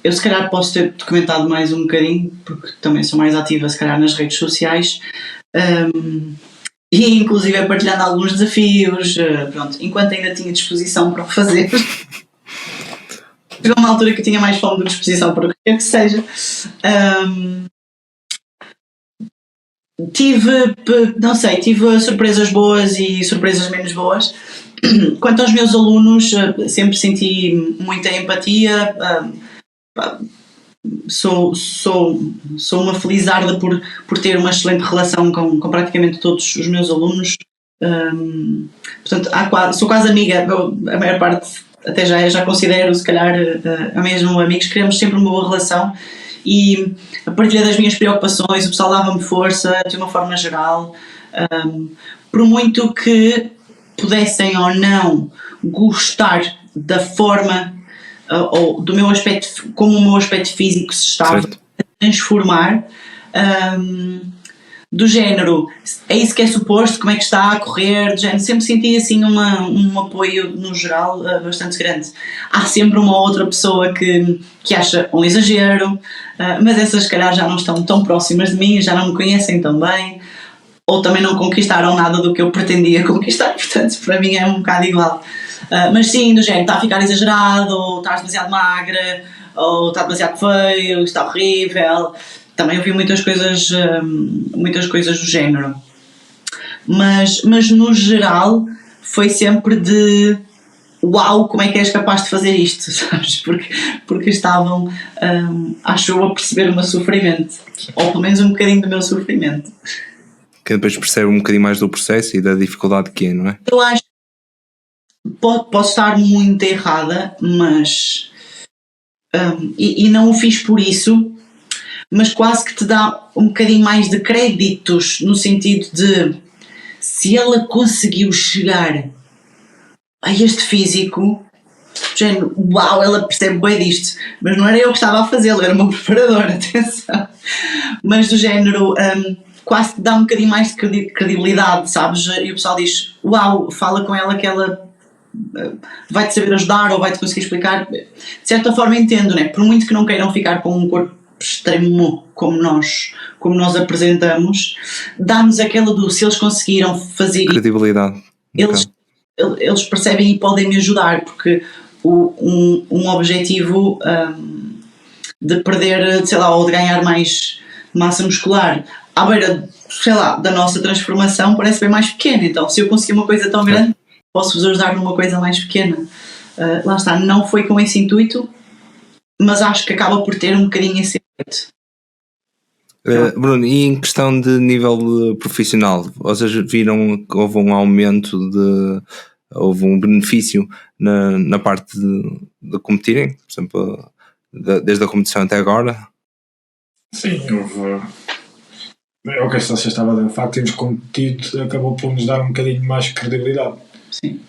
Eu se calhar posso ter documentado mais um bocadinho, porque também sou mais ativa se calhar nas redes sociais, e inclusive partilhando alguns desafios, pronto, enquanto ainda tinha disposição para o fazer. Chegou uma altura que eu tinha mais fome do que disposição para o que quer que seja. Tive surpresas boas e surpresas menos boas. Quanto aos meus alunos, sempre senti muita empatia. Sou uma felizarda por ter uma excelente relação com praticamente todos os meus alunos. Portanto, sou quase amiga. A maior parte até já considero, se calhar, mesmo amigos. Criamos sempre uma boa relação e a partilha das minhas preocupações, o pessoal dava-me força de uma forma geral. Por muito que pudessem ou não gostar da forma ou do meu aspecto, como o meu aspecto físico se estava a transformar, do género, é isso que é suposto, como é que está a correr, do género, sempre senti assim um apoio no geral bastante grande. Há sempre uma outra pessoa que acha um exagero, mas essas se calhar já não estão tão próximas de mim, já não me conhecem tão bem, ou também não conquistaram nada do que eu pretendia conquistar, portanto para mim é um bocado igual. Mas sim, do género, está a ficar exagerado, ou está demasiado magra, ou está demasiado feio, está horrível. Também ouvi muitas coisas do género. Mas no geral foi sempre de uau, como é que és capaz de fazer isto, sabes? Porque estavam, acho eu, a perceber o meu sofrimento, ou pelo menos um bocadinho do meu sofrimento. Que depois percebe um bocadinho mais do processo e da dificuldade que é, não é? Eu acho que posso estar muito errada, mas e não o fiz por isso, mas quase que te dá um bocadinho mais de créditos, no sentido de, se ela conseguiu chegar a este físico, género, uau, ela percebe bem disto, mas não era eu que estava a fazê-lo, era o meu preparador, atenção, mas do género, quase que dá um bocadinho mais de credibilidade, sabes? E o pessoal diz, uau, fala com ela que ela vai-te saber ajudar ou vai-te conseguir explicar. De certa forma entendo, né? Por muito que não queiram ficar com um corpo extremo como nós apresentamos, dá-nos aquela do, se eles conseguiram fazer credibilidade, eles percebem e podem me ajudar, porque um objetivo de perder, sei lá, ou de ganhar mais massa muscular à beira, sei lá, da nossa transformação parece bem mais pequeno. Então, se eu conseguir uma coisa tão grande, posso-vos ajudar numa coisa mais pequena. Lá está, não foi com esse intuito, mas acho que acaba por ter um bocadinho esse efeito. Bruno, e em questão de nível profissional, vocês viram que houve um aumento houve um benefício na parte de competirem, por exemplo, desde a competição até agora? Sim, houve. É o que você estava a dizer, o facto de termos competido acabou por nos dar um bocadinho mais de credibilidade. Sim.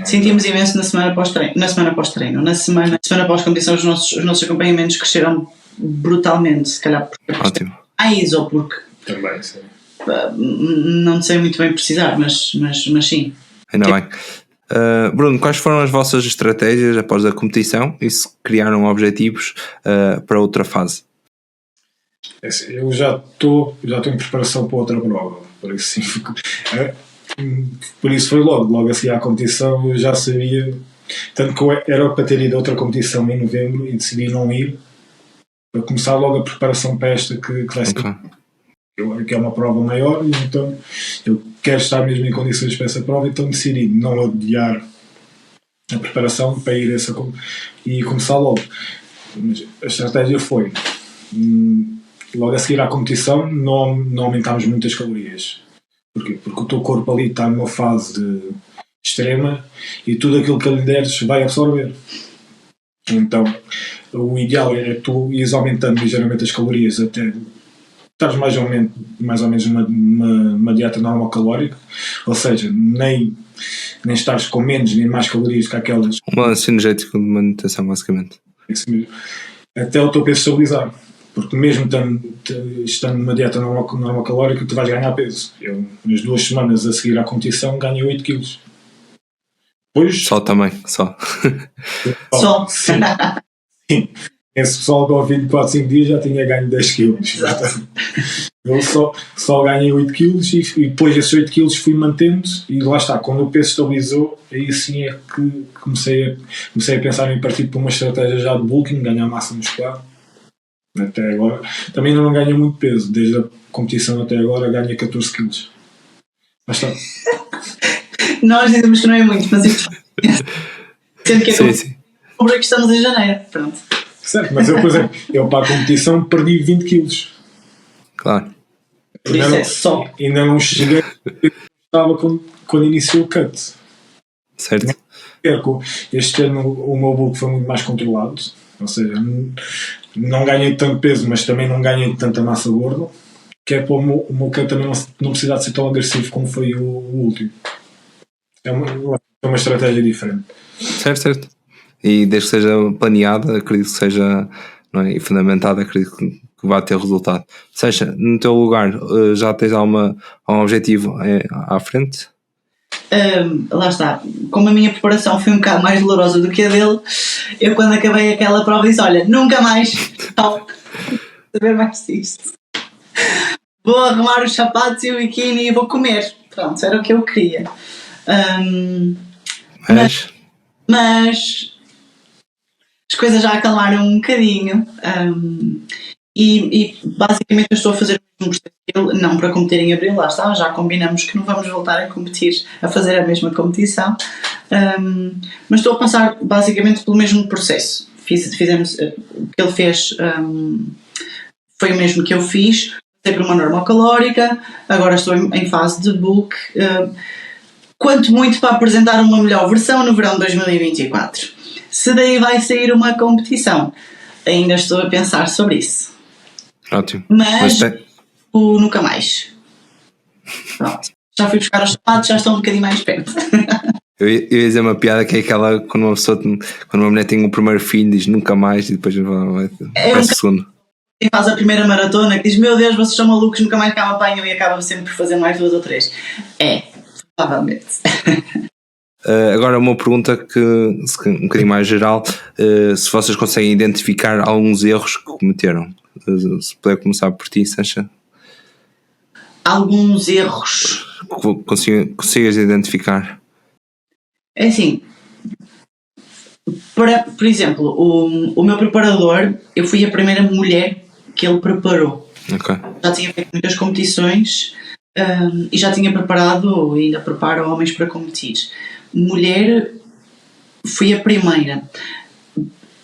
Sentimos imenso na semana pós-treino, na semana pós-competição, os nossos acompanhamentos cresceram brutalmente, se calhar porque mais ou porque também, sim. Não sei muito bem precisar, mas sim. Ainda bem. Bruno, quais foram as vossas estratégias após a competição e se criaram objetivos para outra fase? Eu já estou em preparação para outra prova, por isso sim. Por isso foi logo assim à competição, eu já sabia, tanto que eu era para ter ido a outra competição em novembro e decidi não ir, para começar logo a preparação para esta que vai ser, que é uma prova maior, e então eu quero estar mesmo em condições para essa prova, então decidi não adiar a preparação para ir e começar logo. Mas a estratégia foi, logo a seguir à competição, não aumentámos muitas calorias. Porquê? Porque o teu corpo ali está numa fase extrema e tudo aquilo que lhe deres vai absorver. Então, o ideal é tu ires aumentando ligeiramente as calorias até estares mais ou menos numa dieta normal calórica, ou seja, nem estares com menos nem mais calorias que aquelas. Um balanço energético de manutenção, basicamente. Isso mesmo. Até o teu peso estabilizar. Porque mesmo estando numa dieta normal calórica, tu vais ganhar peso. Eu, nas 2 semanas a seguir à competição, ganhei 8 kg. Pois, só também, só. Sim. Sim. Esse pessoal que ao fim de 4, 5 dias já tinha ganho 10 kg. Eu só ganhei 8 kg e depois esses 8 kg fui mantendo e lá está, quando o peso estabilizou, aí sim é que comecei a pensar em partir para uma estratégia já de bulking, ganhar massa muscular. Até agora também não ganha muito peso, desde a competição até agora ganha 14 kg. Mas está. Nós dizemos que não é muito, mas isto sendo que é sim. Sobre que estamos em janeiro, pronto. Certo, mas eu, por exemplo, para a competição perdi 20 kg. Claro. Por isso é só. Ainda não cheguei estava quando iniciou o cut. Certo. Este ano o meu bulk foi muito mais controlado, ou seja, não ganhei tanto peso, mas também não ganhei tanta massa gorda, que é para o meu cut também não precisar de ser tão agressivo como foi o último. É uma estratégia diferente. Certo. E desde que seja planeada, acredito que seja, não é, e fundamentada, acredito que vai ter resultado. Seja, no teu lugar, já tens algum objetivo à frente? Lá está, como a minha preparação foi um bocado mais dolorosa do que a dele, eu quando acabei aquela prova disse, olha, nunca mais saber mais disto, vou arrumar os sapatos e o biquíni e vou comer, pronto, era o que eu queria. Mas as coisas já acalmaram um bocadinho, e basicamente eu estou a fazer o mesmo estilo, não para competir em abril, lá está, já combinamos que não vamos voltar a competir, a fazer a mesma competição, mas estou a passar basicamente pelo mesmo processo. Fizemos, o que ele fez foi o mesmo que eu fiz, passei por uma normocalórica, agora estou em fase de book, quanto muito para apresentar uma melhor versão no verão de 2024. Se daí vai sair uma competição, ainda estou a pensar sobre isso. Ótimo. Mas nunca mais. Pronto. Já fui buscar os sapatos, já estão um bocadinho mais perto. Eu ia dizer uma piada que é aquela quando uma mulher tem o primeiro filho, diz nunca mais e depois vai o segundo. Quem faz a primeira maratona que diz: meu Deus, vocês são malucos, nunca mais cá me apanham, e acaba sempre por fazer mais 2 ou 3. Provavelmente. Agora uma pergunta que um bocadinho mais geral, se vocês conseguem identificar alguns erros que cometeram. Se puder começar por ti, Sancha. Alguns erros consigas identificar? É assim, por exemplo, o meu preparador, eu fui a primeira mulher que ele preparou. Okay. Já tinha feito muitas competições e já tinha preparado, e ainda preparo homens para competir. Mulher, fui a primeira.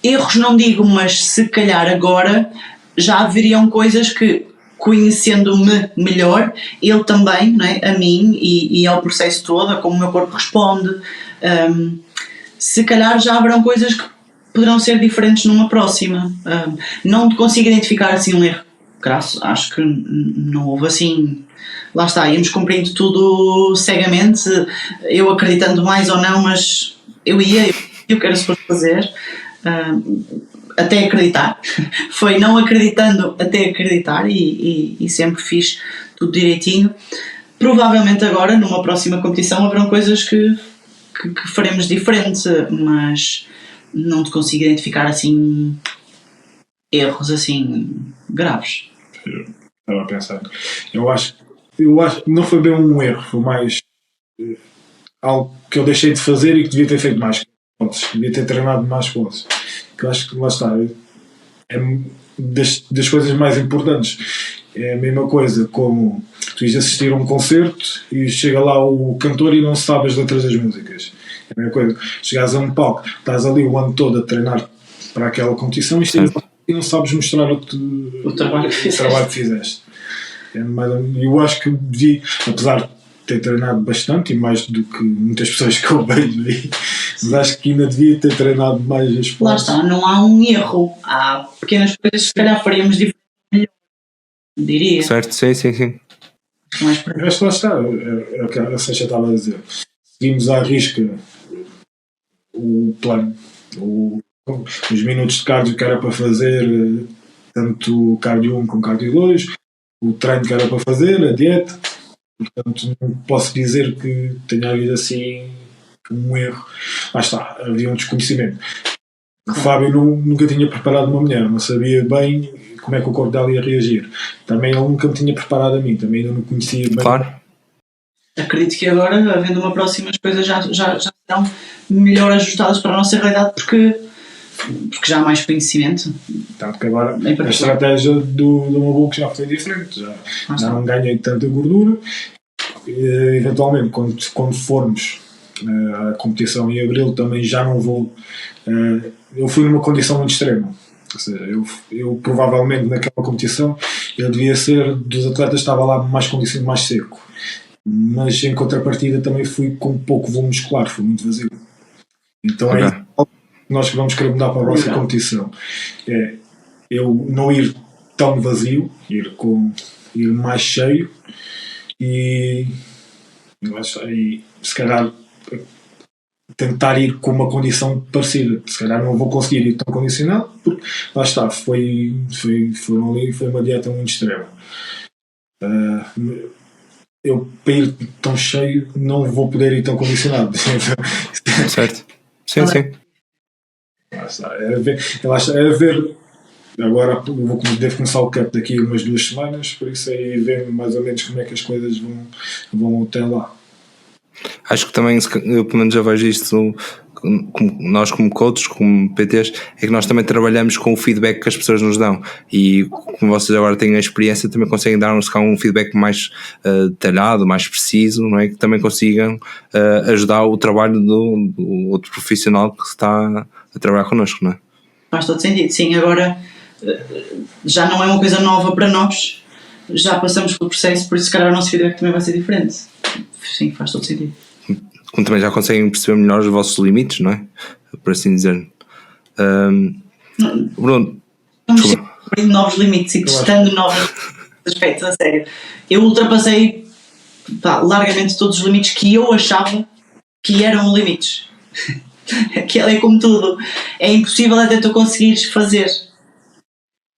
Erros não digo, mas se calhar agora já haveriam coisas que, conhecendo-me melhor, ele também, não é? A mim e ao processo todo, a como o meu corpo responde, se calhar já haverão coisas que poderão ser diferentes numa próxima. Não consigo identificar assim um erro crasso, acho que não houve assim. Lá está, íamos cumprindo tudo cegamente, eu acreditando mais ou não, mas eu ia, eu quero suposto fazer, até acreditar. Foi não acreditando até acreditar e sempre fiz tudo direitinho. Provavelmente agora, numa próxima competição, haverão coisas que faremos diferente, mas não te consigo identificar assim erros assim graves. Estava a pensar. Eu acho que não foi bem um erro, foi mais algo que eu deixei de fazer e que devia ter feito mais pontos, devia ter treinado mais pontos. Que eu acho que lá está, é das coisas mais importantes. É a mesma coisa como tu ires assistir a um concerto e chega lá o cantor e não sabe as letras das músicas. É a mesma coisa, chegares a um palco, estás ali o ano todo a treinar para aquela competição e não sabes mostrar o trabalho que fizeste. Eu acho que devia, apesar de ter treinado bastante e mais do que muitas pessoas que eu vejo, mas acho que ainda devia ter treinado mais as pontas. Lá está, não há um erro, há pequenas coisas que se calhar faríamos diferente, diria. Certo, sim. Mas lá está, é o que a Sasha estava a dizer. Seguimos à risca o plano, os minutos de cardio que era para fazer, tanto cardio 1 como cardio 2, o treino que era para fazer, a dieta. Portanto, não posso dizer que tenha havido assim um erro. Lá está, havia um desconhecimento. O Fábio nunca tinha preparado uma mulher, não sabia bem como é que o corpo dela ia reagir. Também ele nunca me tinha preparado a mim, também ainda não conhecia bem. Claro. Acredito que agora, havendo uma próxima, as coisas já serão melhor ajustadas para a nossa realidade, porque já há mais conhecimento. Tanto que agora a estratégia do meu bulk já foi diferente, já não ganhei tanta gordura. Eventualmente, quando formos à competição em abril, também já não vou. Eu fui numa condição muito extrema. Ou seja, eu provavelmente naquela competição eu devia ser dos atletas que estava lá mais condicionado, mais seco, mas em contrapartida também fui com pouco volume muscular, foi muito vazio. Então é isso que nós vamos querer mudar para a próxima competição, é eu não ir tão vazio, ir mais cheio e se calhar tentar ir com uma condição parecida. Se calhar não vou conseguir ir tão condicionado, porque lá está, foi uma dieta muito extrema. Eu para ir tão cheio não vou poder ir tão condicionado. Certo. Sim. Lá está, é ver. Agora devo começar o CUP daqui a umas 2 semanas, por isso aí ver mais ou menos como é que as coisas vão até lá. Acho que também, eu pelo menos já vejo isto nós como coaches, como PTs, é que nós também trabalhamos com o feedback que as pessoas nos dão, e como vocês agora têm a experiência, também conseguem dar-nos um feedback mais detalhado, mais preciso, não é? Que também consigam ajudar o trabalho do outro profissional que está a trabalhar connosco, não é? Faz todo sentido, sim. Agora já não é uma coisa nova para nós, já passamos pelo processo, por isso se calhar o nosso feedback também vai ser diferente. Sim, faz todo sentido. Como também já conseguem perceber melhor os vossos limites, não é? Por assim dizer. Bruno, estamos sempre abrindo novos limites e testando novos aspectos, a sério. Eu ultrapassei largamente todos os limites que eu achava que eram limites. Aquilo é como tudo, é impossível até tu conseguires fazer,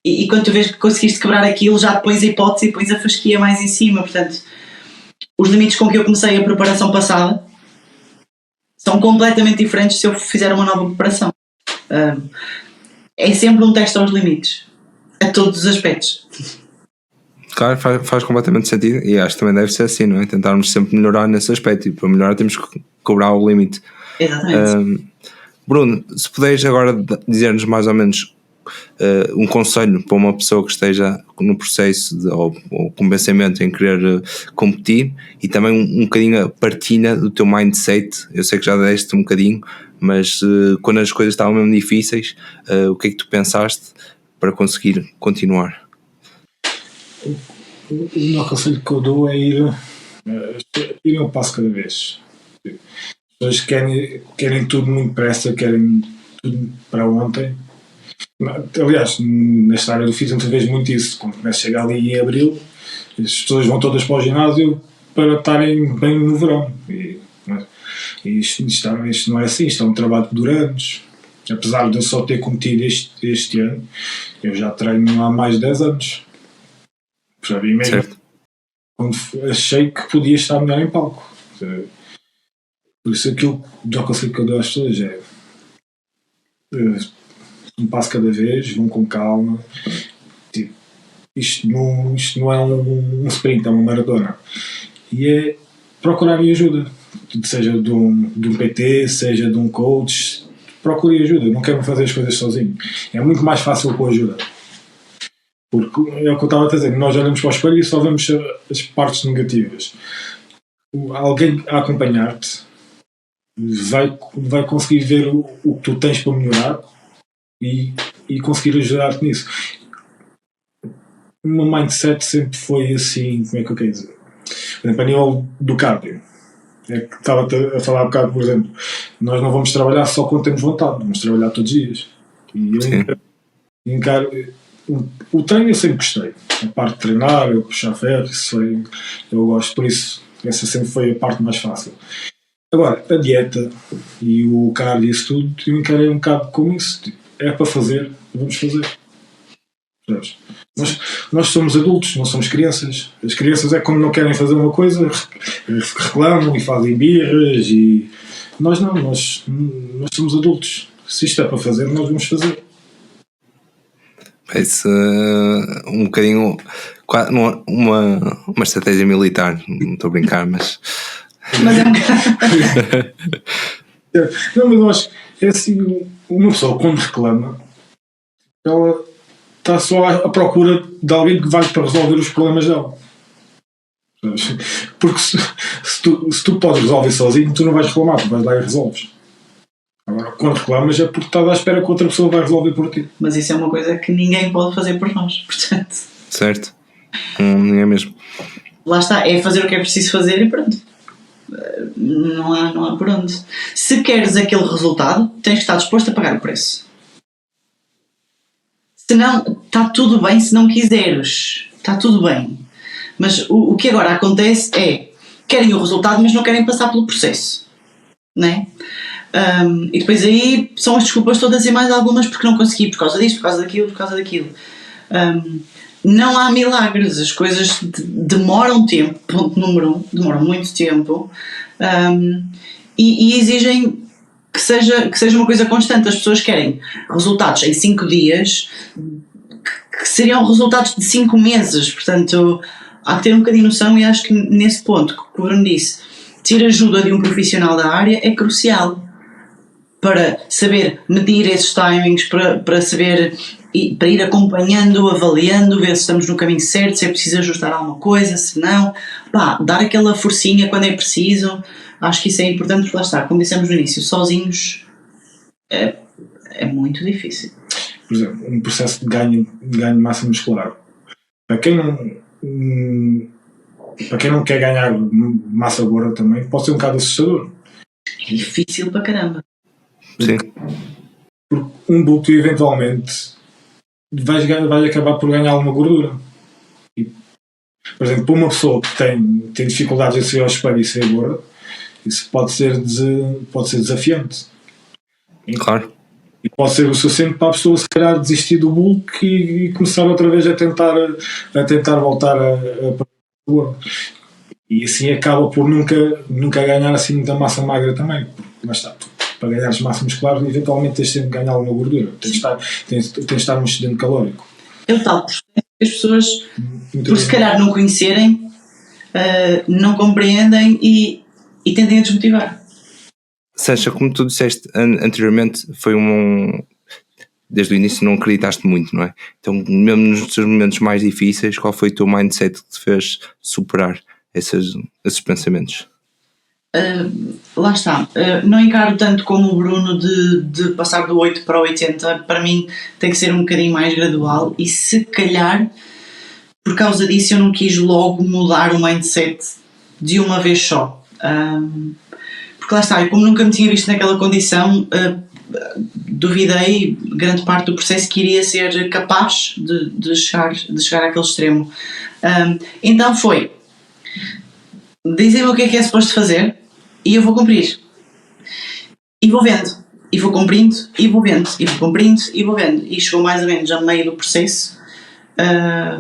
e quando tu vês que conseguiste quebrar aquilo, já pões a hipótese e pões a fasquia mais em cima. Portanto, os limites com que eu comecei a preparação passada são completamente diferentes se eu fizer uma nova preparação. É sempre um teste aos limites, a todos os aspectos. Claro, faz completamente sentido, e acho que também deve ser assim, não é? Tentarmos sempre melhorar nesse aspecto, e para melhorar temos que cobrar o limite. Exatamente. Bruno, se puderes agora dizer-nos mais ou menos um conselho para uma pessoa que esteja no processo ou com pensamento em querer competir, e também um bocadinho a partilha do teu mindset. Eu sei que já deste um bocadinho, mas quando as coisas estavam mesmo difíceis, o que é que tu pensaste para conseguir continuar? O melhor conselho que eu dou é ir um passo cada vez. As pessoas querem tudo muito depressa, querem tudo para ontem. Aliás, nesta área do fitness eu vejo muito isso. Quando começa a chegar ali em abril, as pessoas vão todas para o ginásio para estarem bem no verão. E isto não é assim, isto é um trabalho que dura anos. Apesar de eu só ter competido este ano, eu já treino há mais de 10 anos. Percebe? Mesmo quando achei que podia estar melhor em palco. Por isso aquilo já consigo que eu dou às pessoas é um passo cada vez, vão com calma. Tipo, isto não é um sprint, é uma maratona. E é procurarem ajuda, seja de um PT, seja de um coach. Procurem ajuda, não quero fazer as coisas sozinho. É muito mais fácil com ajuda. Porque é o que eu estava a dizer, nós olhamos para o espelho e só vemos as partes negativas. Alguém a acompanhar-te vai conseguir ver o que tu tens para melhorar e conseguir ajudar-te nisso. O meu mindset sempre foi assim, como é que eu quero dizer? Por exemplo, a nível do cardio. É que estava a falar um bocado, por exemplo, nós não vamos trabalhar só quando temos vontade, vamos trabalhar todos os dias. E eu encaro o treino eu sempre gostei. A parte de treinar, eu puxar ferro, eu gosto, por isso essa sempre foi a parte mais fácil. Agora, a dieta e o cardio e isso tudo, eu encarei um bocado como isso. É para fazer, vamos fazer. Nós somos adultos, não somos crianças. As crianças é como não querem fazer uma coisa, reclamam e fazem birras, e nós não, nós somos adultos. Se isto é para fazer, nós vamos fazer. Parece um bocadinho uma estratégia militar, não estou a brincar, mas é um bocado. Não, mas eu acho que é assim, uma pessoa quando reclama, ela está só à procura de alguém que vai para resolver os problemas dela. Porque se tu podes resolver sozinho, tu não vais reclamar, tu vais lá e resolves. Agora, quando reclamas é porque estás à espera que outra pessoa vai resolver por ti. Mas isso é uma coisa que ninguém pode fazer por nós, portanto. Certo. Ninguém mesmo. Lá está, é fazer o que é preciso fazer e pronto. Não há por onde. Se queres aquele resultado, tens que estar disposto a pagar o preço. Se não, está tudo bem se não quiseres. Está tudo bem. Mas o que agora acontece é, querem o resultado, mas não querem passar pelo processo. Não é? E depois aí são as desculpas todas e mais algumas porque não consegui, por causa disto, por causa daquilo, por causa daquilo. Não há milagres, as coisas demoram tempo, ponto número 1, demoram muito tempo, e exigem que seja uma coisa constante. As pessoas querem resultados em 5 dias que seriam resultados de 5 meses, portanto há que ter um bocadinho de noção, e acho que nesse ponto que o Bruno disse, ter ajuda de um profissional da área é crucial. para saber medir esses timings, para saber, para ir acompanhando, avaliando, ver se estamos no caminho certo, se é preciso ajustar alguma coisa, se não, dar aquela forcinha quando é preciso. Acho que isso é importante, porque lá está, como dissemos no início, sozinhos é muito difícil. Por exemplo, um processo de ganho de massa muscular. Para quem não quer ganhar massa gorda também, pode ser um bocado assustador. É difícil para caramba. Sim. Porque um glúteo eventualmente vais acabar por ganhar alguma gordura. E, por exemplo, para uma pessoa que tem dificuldades em sair ao espelho e ser gorda, isso pode ser desafiante. Claro. E pode ser o suficiente para a pessoa se calhar desistir do bulk e começar outra vez a tentar voltar a gordo. E assim acaba por nunca ganhar assim muita massa magra também. Mas está, para ganhares massa muscular, eventualmente tens sempre de ganhar alguma gordura. Tens de estar num excedente calórico. É o tal processo que as pessoas, por se calhar não conhecerem, não compreendem e tendem a desmotivar. Sancha, como tu disseste anteriormente, foi desde o início não acreditaste muito, não é? Então, mesmo nos teus momentos mais difíceis, qual foi o teu mindset que te fez superar esses pensamentos? Lá está, não encaro tanto como o Bruno de passar do 8 para o 80. Para mim tem que ser um bocadinho mais gradual, e se calhar por causa disso eu não quis logo mudar o mindset de uma vez só, porque lá está, eu como nunca me tinha visto naquela condição, duvidei grande parte do processo que iria ser capaz de chegar àquele extremo. Então foi, dizem-me o que é suposto fazer e eu vou cumprir, e vou vendo, e vou cumprindo, e vou vendo, e vou cumprindo, e vou vendo, e chegou mais ou menos a meio do processo,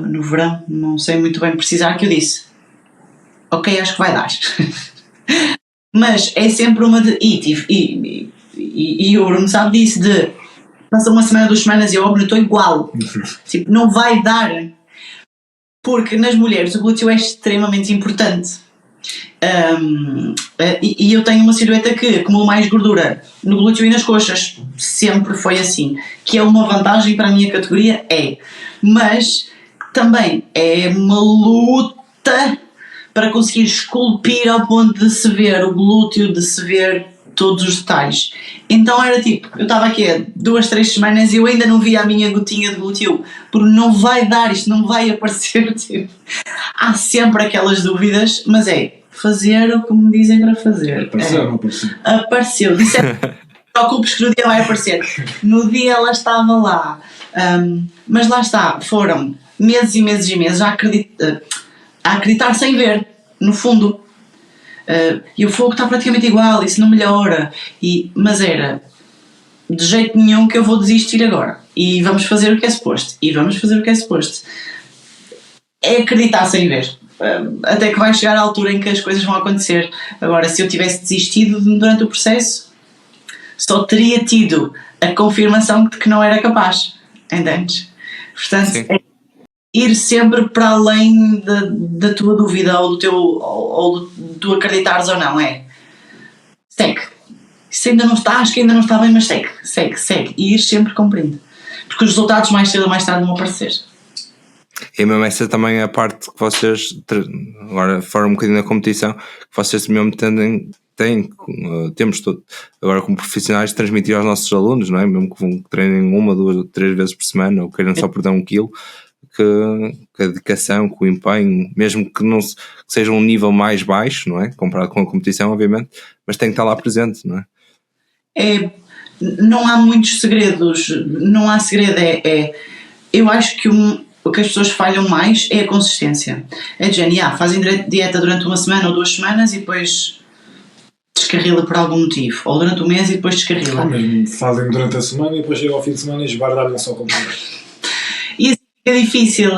no verão, não sei muito bem precisar, que eu disse, ok, acho que vai dar. Mas é sempre uma de, e o Bruno sabe disso, de passa uma semana, 2 semanas e eu estou igual, tipo, não vai dar, porque nas mulheres o glúteo é extremamente importante. E eu tenho uma silhueta que acumula mais gordura no glúteo e nas coxas, sempre foi assim, que é uma vantagem para a minha categoria, mas também é uma luta para conseguir esculpir ao ponto de se ver o glúteo, de se ver todos os detalhes. Então era tipo, eu estava aqui há 2, 3 semanas e eu ainda não via a minha gotinha de glúteo, porque não vai dar, isto não vai aparecer, tipo, há sempre aquelas dúvidas, mas fazer o que me dizem para fazer. Apareceu. Disseram, não te preocupes que no dia vai aparecer. No dia ela estava lá. Mas lá está, foram meses e meses e meses a acreditar sem ver, no fundo. E o fogo está praticamente igual, isso não melhora. Mas era de jeito nenhum que eu vou desistir agora. E vamos fazer o que é suposto. É acreditar sem ver. Até que vai chegar a altura em que as coisas vão acontecer. Agora, se eu tivesse desistido durante o processo, só teria tido a confirmação de que não era capaz. Entendes? Portanto, é ir sempre para além da tua dúvida ou do tu acreditares ou não. Segue. Se ainda não está, acho que ainda não está bem, mas segue. E ir sempre cumprindo. Porque os resultados mais cedo ou mais tarde vão aparecer. E mesmo essa também é a parte que vocês, agora fora um bocadinho da competição, que vocês mesmo temos todo, agora como profissionais, transmitir aos nossos alunos, não é? Mesmo que treinem 1, 2, 3 vezes por semana, ou queiram só perder 1 quilo, que a dedicação, que o empenho, mesmo que seja um nível mais baixo, não é? Comparado com a competição, obviamente, mas tem que estar lá presente, não é? Não há muitos segredos, não há segredo, eu acho que o que as pessoas falham mais é a consistência. É de género, fazem dieta durante 1 semana ou 2 semanas e depois descarrila por algum motivo, ou durante 1 mês e depois descarrila. Ou mesmo fazem durante a semana e depois chegam ao fim de semana e esbardalham só com E assim é difícil,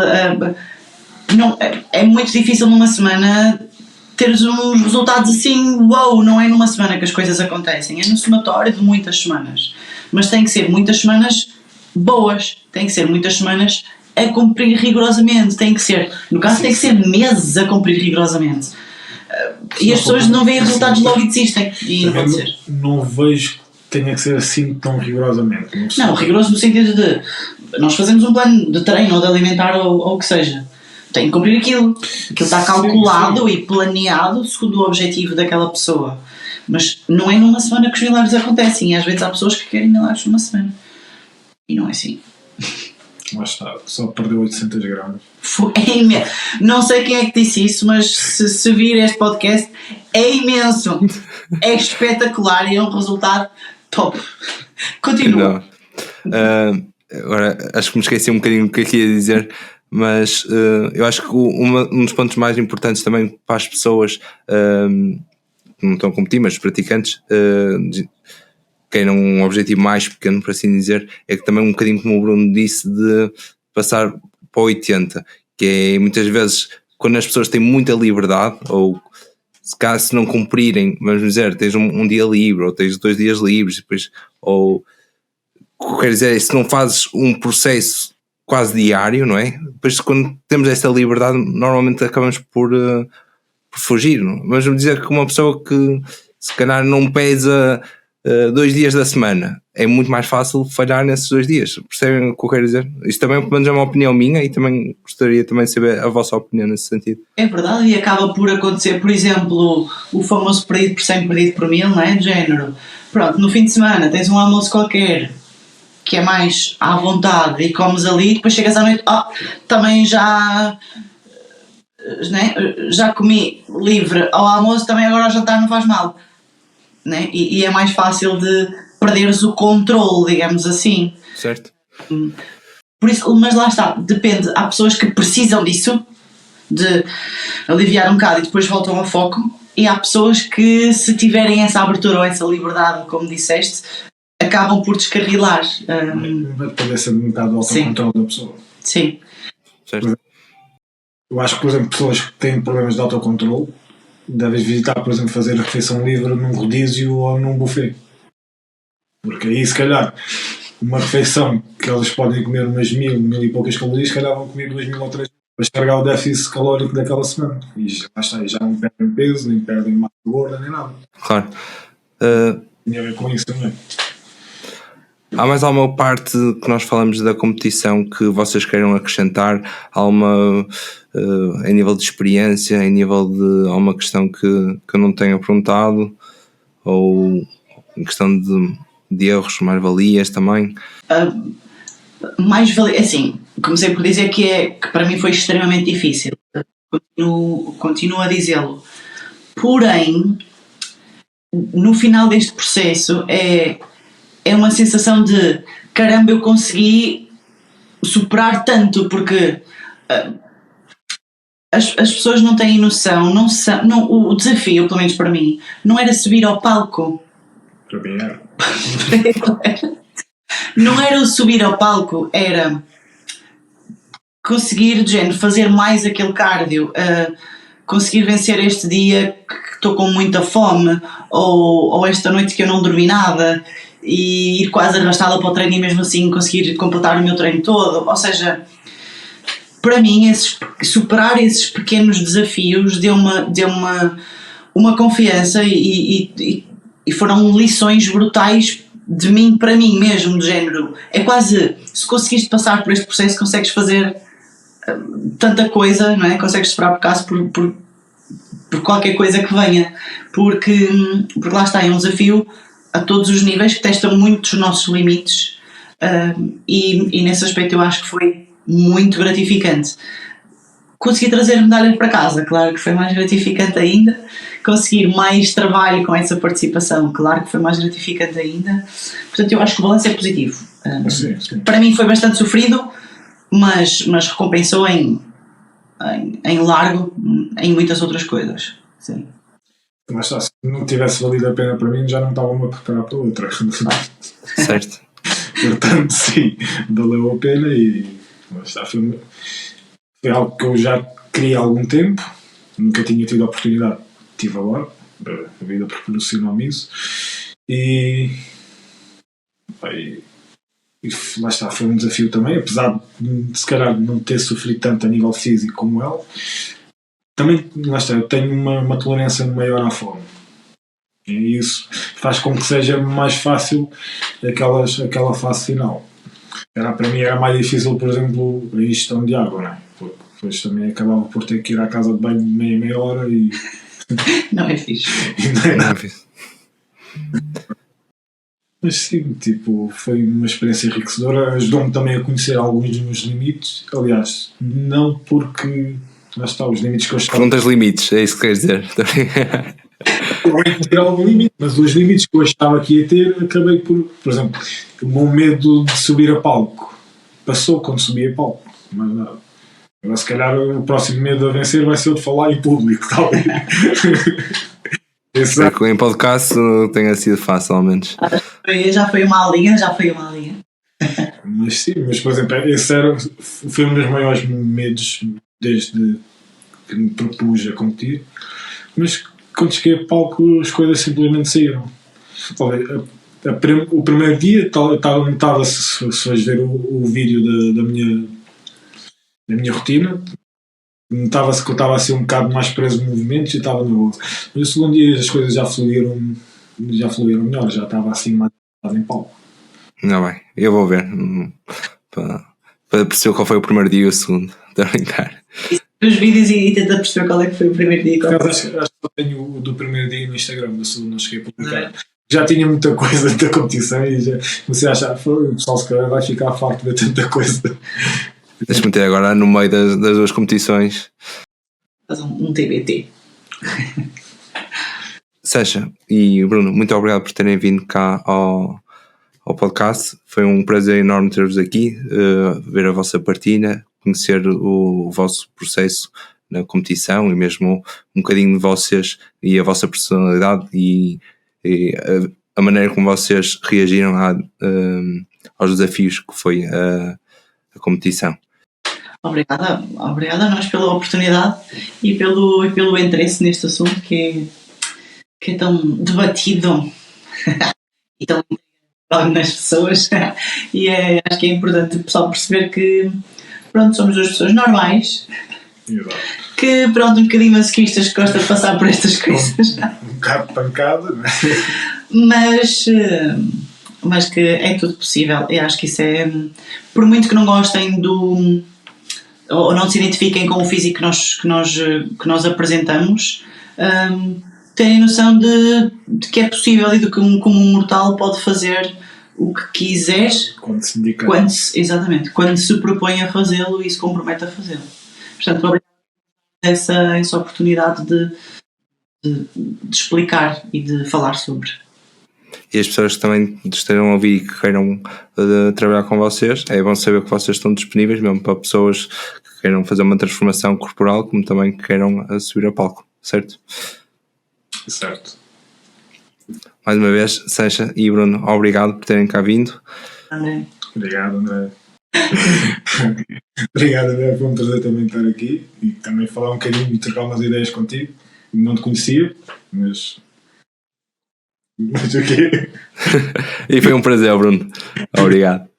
é muito difícil numa semana teres uns resultados assim, não é numa semana que as coisas acontecem, é no somatório de muitas semanas. Mas tem que ser muitas semanas boas, tem que ser muitas semanas a cumprir rigorosamente, tem que ser, no caso tem que ser meses a cumprir rigorosamente. E as pessoas não veem resultados logo e desistem, e não pode ser. Não vejo tenha que ser assim tão rigorosamente. Não, rigoroso no sentido de nós fazemos um plano de treino ou de alimentar ou o que seja. Tem que cumprir aquilo. Aquilo está calculado e planeado segundo o objetivo daquela pessoa. Mas não é numa semana que os milagres acontecem. E às vezes há pessoas que querem milagres numa semana. E não é assim. Lá está, só perdeu 800 gramas. Não sei quem é que disse isso, mas se vir este podcast, é imenso. É espetacular e é um resultado top. Continua. Agora, acho que me esqueci um bocadinho do que aqui ia dizer, mas eu acho que um dos pontos mais importantes também para as pessoas que não estão a competir, mas os praticantes queiram um objetivo mais pequeno, por assim dizer, é que também um bocadinho como o Bruno disse, de passar para 80, que é muitas vezes quando as pessoas têm muita liberdade, ou se não cumprirem, vamos dizer, tens um dia livre, ou tens 2 dias livres, depois, ou o que quer dizer, se não fazes um processo quase diário, não é? Depois quando temos essa liberdade, normalmente acabamos por fugir, não? Mas vamos dizer que uma pessoa que se calhar não pesa 2 dias da semana, é muito mais fácil falhar nesses 2 dias. Percebem o que eu quero dizer? Isto também pelo menos é uma opinião minha e também gostaria também de saber a vossa opinião nesse sentido. É verdade, e acaba por acontecer, por exemplo, o famoso perdido por 100, perdido por 1000, não é? De género. Pronto, no fim de semana tens um almoço qualquer que é mais à vontade e comes ali, depois chegas à noite, também já comi livre ao almoço, também agora ao jantar não faz mal. Né? E é mais fácil de perderes o controle, digamos assim. Certo. Por isso, mas lá está, depende. Há pessoas que precisam disso, de aliviar um bocado e depois voltam ao foco, e há pessoas que, se tiverem essa abertura ou essa liberdade, como disseste, acabam por descarrilar. Vai depender sempre um bocado do autocontrole da pessoa. Sim. Certo. Eu acho que, por exemplo, pessoas que têm problemas de autocontrole deves visitar, por exemplo, fazer a refeição livre num rodízio ou num buffet. Porque aí, se calhar, uma refeição que eles podem comer umas 1000 e poucas calorias, se calhar vão comer 2000 ou 3000 para estragar o déficit calórico daquela semana. E lá está, já não perdem peso, nem perdem massa gorda, nem nada. Claro. Tinha a ver com isso também. Há mais alguma parte que nós falamos da competição que vocês queiram acrescentar? Alguma em nível de experiência, em nível de alguma questão que eu não tenha perguntado, ou em questão de erros, mais-valias também? Mais-valia, assim, comecei por dizer que para mim foi extremamente difícil. Continuo a dizê-lo. Porém, no final deste processo é uma sensação de caramba, eu consegui superar tanto, porque as pessoas não têm noção, o desafio, pelo menos para mim, não era subir ao palco. Para mim era. Não era o subir ao palco, era conseguir, de género, fazer mais aquele cardio, conseguir vencer este dia que estou com muita fome, ou esta noite que eu não dormi nada, e ir quase arrastada para o treino e mesmo assim conseguir completar o meu treino todo. Ou seja, para mim superar esses pequenos desafios deu uma confiança e foram lições brutais de mim para mim mesmo, do género, é quase, se conseguiste passar por este processo consegues fazer tanta coisa, não é? Consegues superar por qualquer coisa que venha, porque lá está, é um desafio a todos os níveis que testa muito os nossos limites, e nesse aspecto eu acho que foi muito gratificante. Consegui trazer medalhas para casa, claro que foi mais gratificante ainda. Conseguir mais trabalho com essa participação, claro que foi mais gratificante ainda. Portanto, eu acho que o balanço é positivo. Sim. Para mim foi bastante sofrido, mas recompensou em largo em muitas outras coisas. Sim. Mas se não tivesse valido a pena para mim, já não estava-me a preparar para outra. Certo. Portanto, sim, valeu a pena e foi algo que eu já queria há algum tempo, nunca tinha tido a oportunidade, tive agora, a vida proporcionou-me isso, e lá está, foi um desafio também, apesar de se calhar não ter sofrido tanto a nível físico como ela. Também, lá está, eu tenho uma tolerância maior à fome. E isso faz com que seja mais fácil aquela fase final. Para mim era mais difícil, por exemplo, a ingestão de água, não é? Porque depois também acabava por ter que ir à casa de banho de meia hora e... Não é fixe. Não é fixe. Mas sim, tipo, foi uma experiência enriquecedora, ajudou-me também a conhecer alguns dos meus limites. Aliás, não porque... Lá está, os limites que eu estava... Perguntas limites, é isso que queres dizer. Eu ia ter algum limite, mas os limites que eu achava que ia ter, acabei por exemplo, o meu medo de subir a palco passou quando subi a palco, mas nada. Agora, se calhar, o próximo medo a vencer vai ser o de falar em público, talvez. Em podcast tenha sido fácil, ao menos. Já foi uma aulinha. Mas sim, mas por exemplo, esse foi um dos maiores medos desde que me propus a competir. Mas quando cheguei a palco, as coisas simplesmente saíram. O primeiro dia, notava-se, se vais ver o vídeo da minha rotina, notava-se que eu estava assim um bocado mais preso no movimentos e estava nervoso. Mas o segundo dia as coisas já fluíram melhor, já estava assim mais em palco. Não, bem, eu vou ver para perceber qual foi o primeiro dia e o segundo. Estou a brincar. Os vídeos e tenta perceber qual é que foi o primeiro dia. Acho que eu tenho o do primeiro dia no Instagram, do segundo não cheguei a publicar. Já tinha muita coisa da competição e já comecei a achar que o pessoal se calhar vai ficar farto de ver tanta coisa. Deixa-me meter agora no meio das duas competições. Faz um TBT. Sasha e Bruno, muito obrigado por terem vindo cá ao podcast. Foi um prazer enorme ter-vos aqui, ver a vossa partilha, conhecer o vosso processo na competição e mesmo um bocadinho de vocês e a vossa personalidade e a maneira como vocês reagiram aos desafios que foi a competição. Obrigada a nós pela oportunidade e pelo interesse neste assunto que é tão debatido e tão nas pessoas e acho que é importante o pessoal perceber que pronto, somos duas pessoas normais. Exato. Que pronto, um bocadinho masoquistas que gostam de passar por estas coisas. Um bocado de pancada, não é? Mas que é tudo possível. Eu acho que isso é, por muito que não gostem ou não se identifiquem com o físico que nós apresentamos, terem noção de que é possível e de que como um mortal pode fazer o que quiser quando se dedica. Exatamente, quando se propõe a fazê-lo e se compromete a fazê-lo. Portanto, obrigado por essa oportunidade de explicar e de falar sobre. E as pessoas que também estejam a ouvir e que queiram trabalhar com vocês, é bom saber que vocês estão disponíveis mesmo para pessoas que queiram fazer uma transformação corporal, como também que queiram subir a palco, certo? Certo. Mais uma vez, Sasha e Bruno, obrigado por terem cá vindo. André. Obrigado, André. Obrigado, André, foi um prazer também estar aqui e também falar um bocadinho e trocar umas ideias contigo. Não te conhecia, mas o quê? E foi um prazer, Bruno. Obrigado.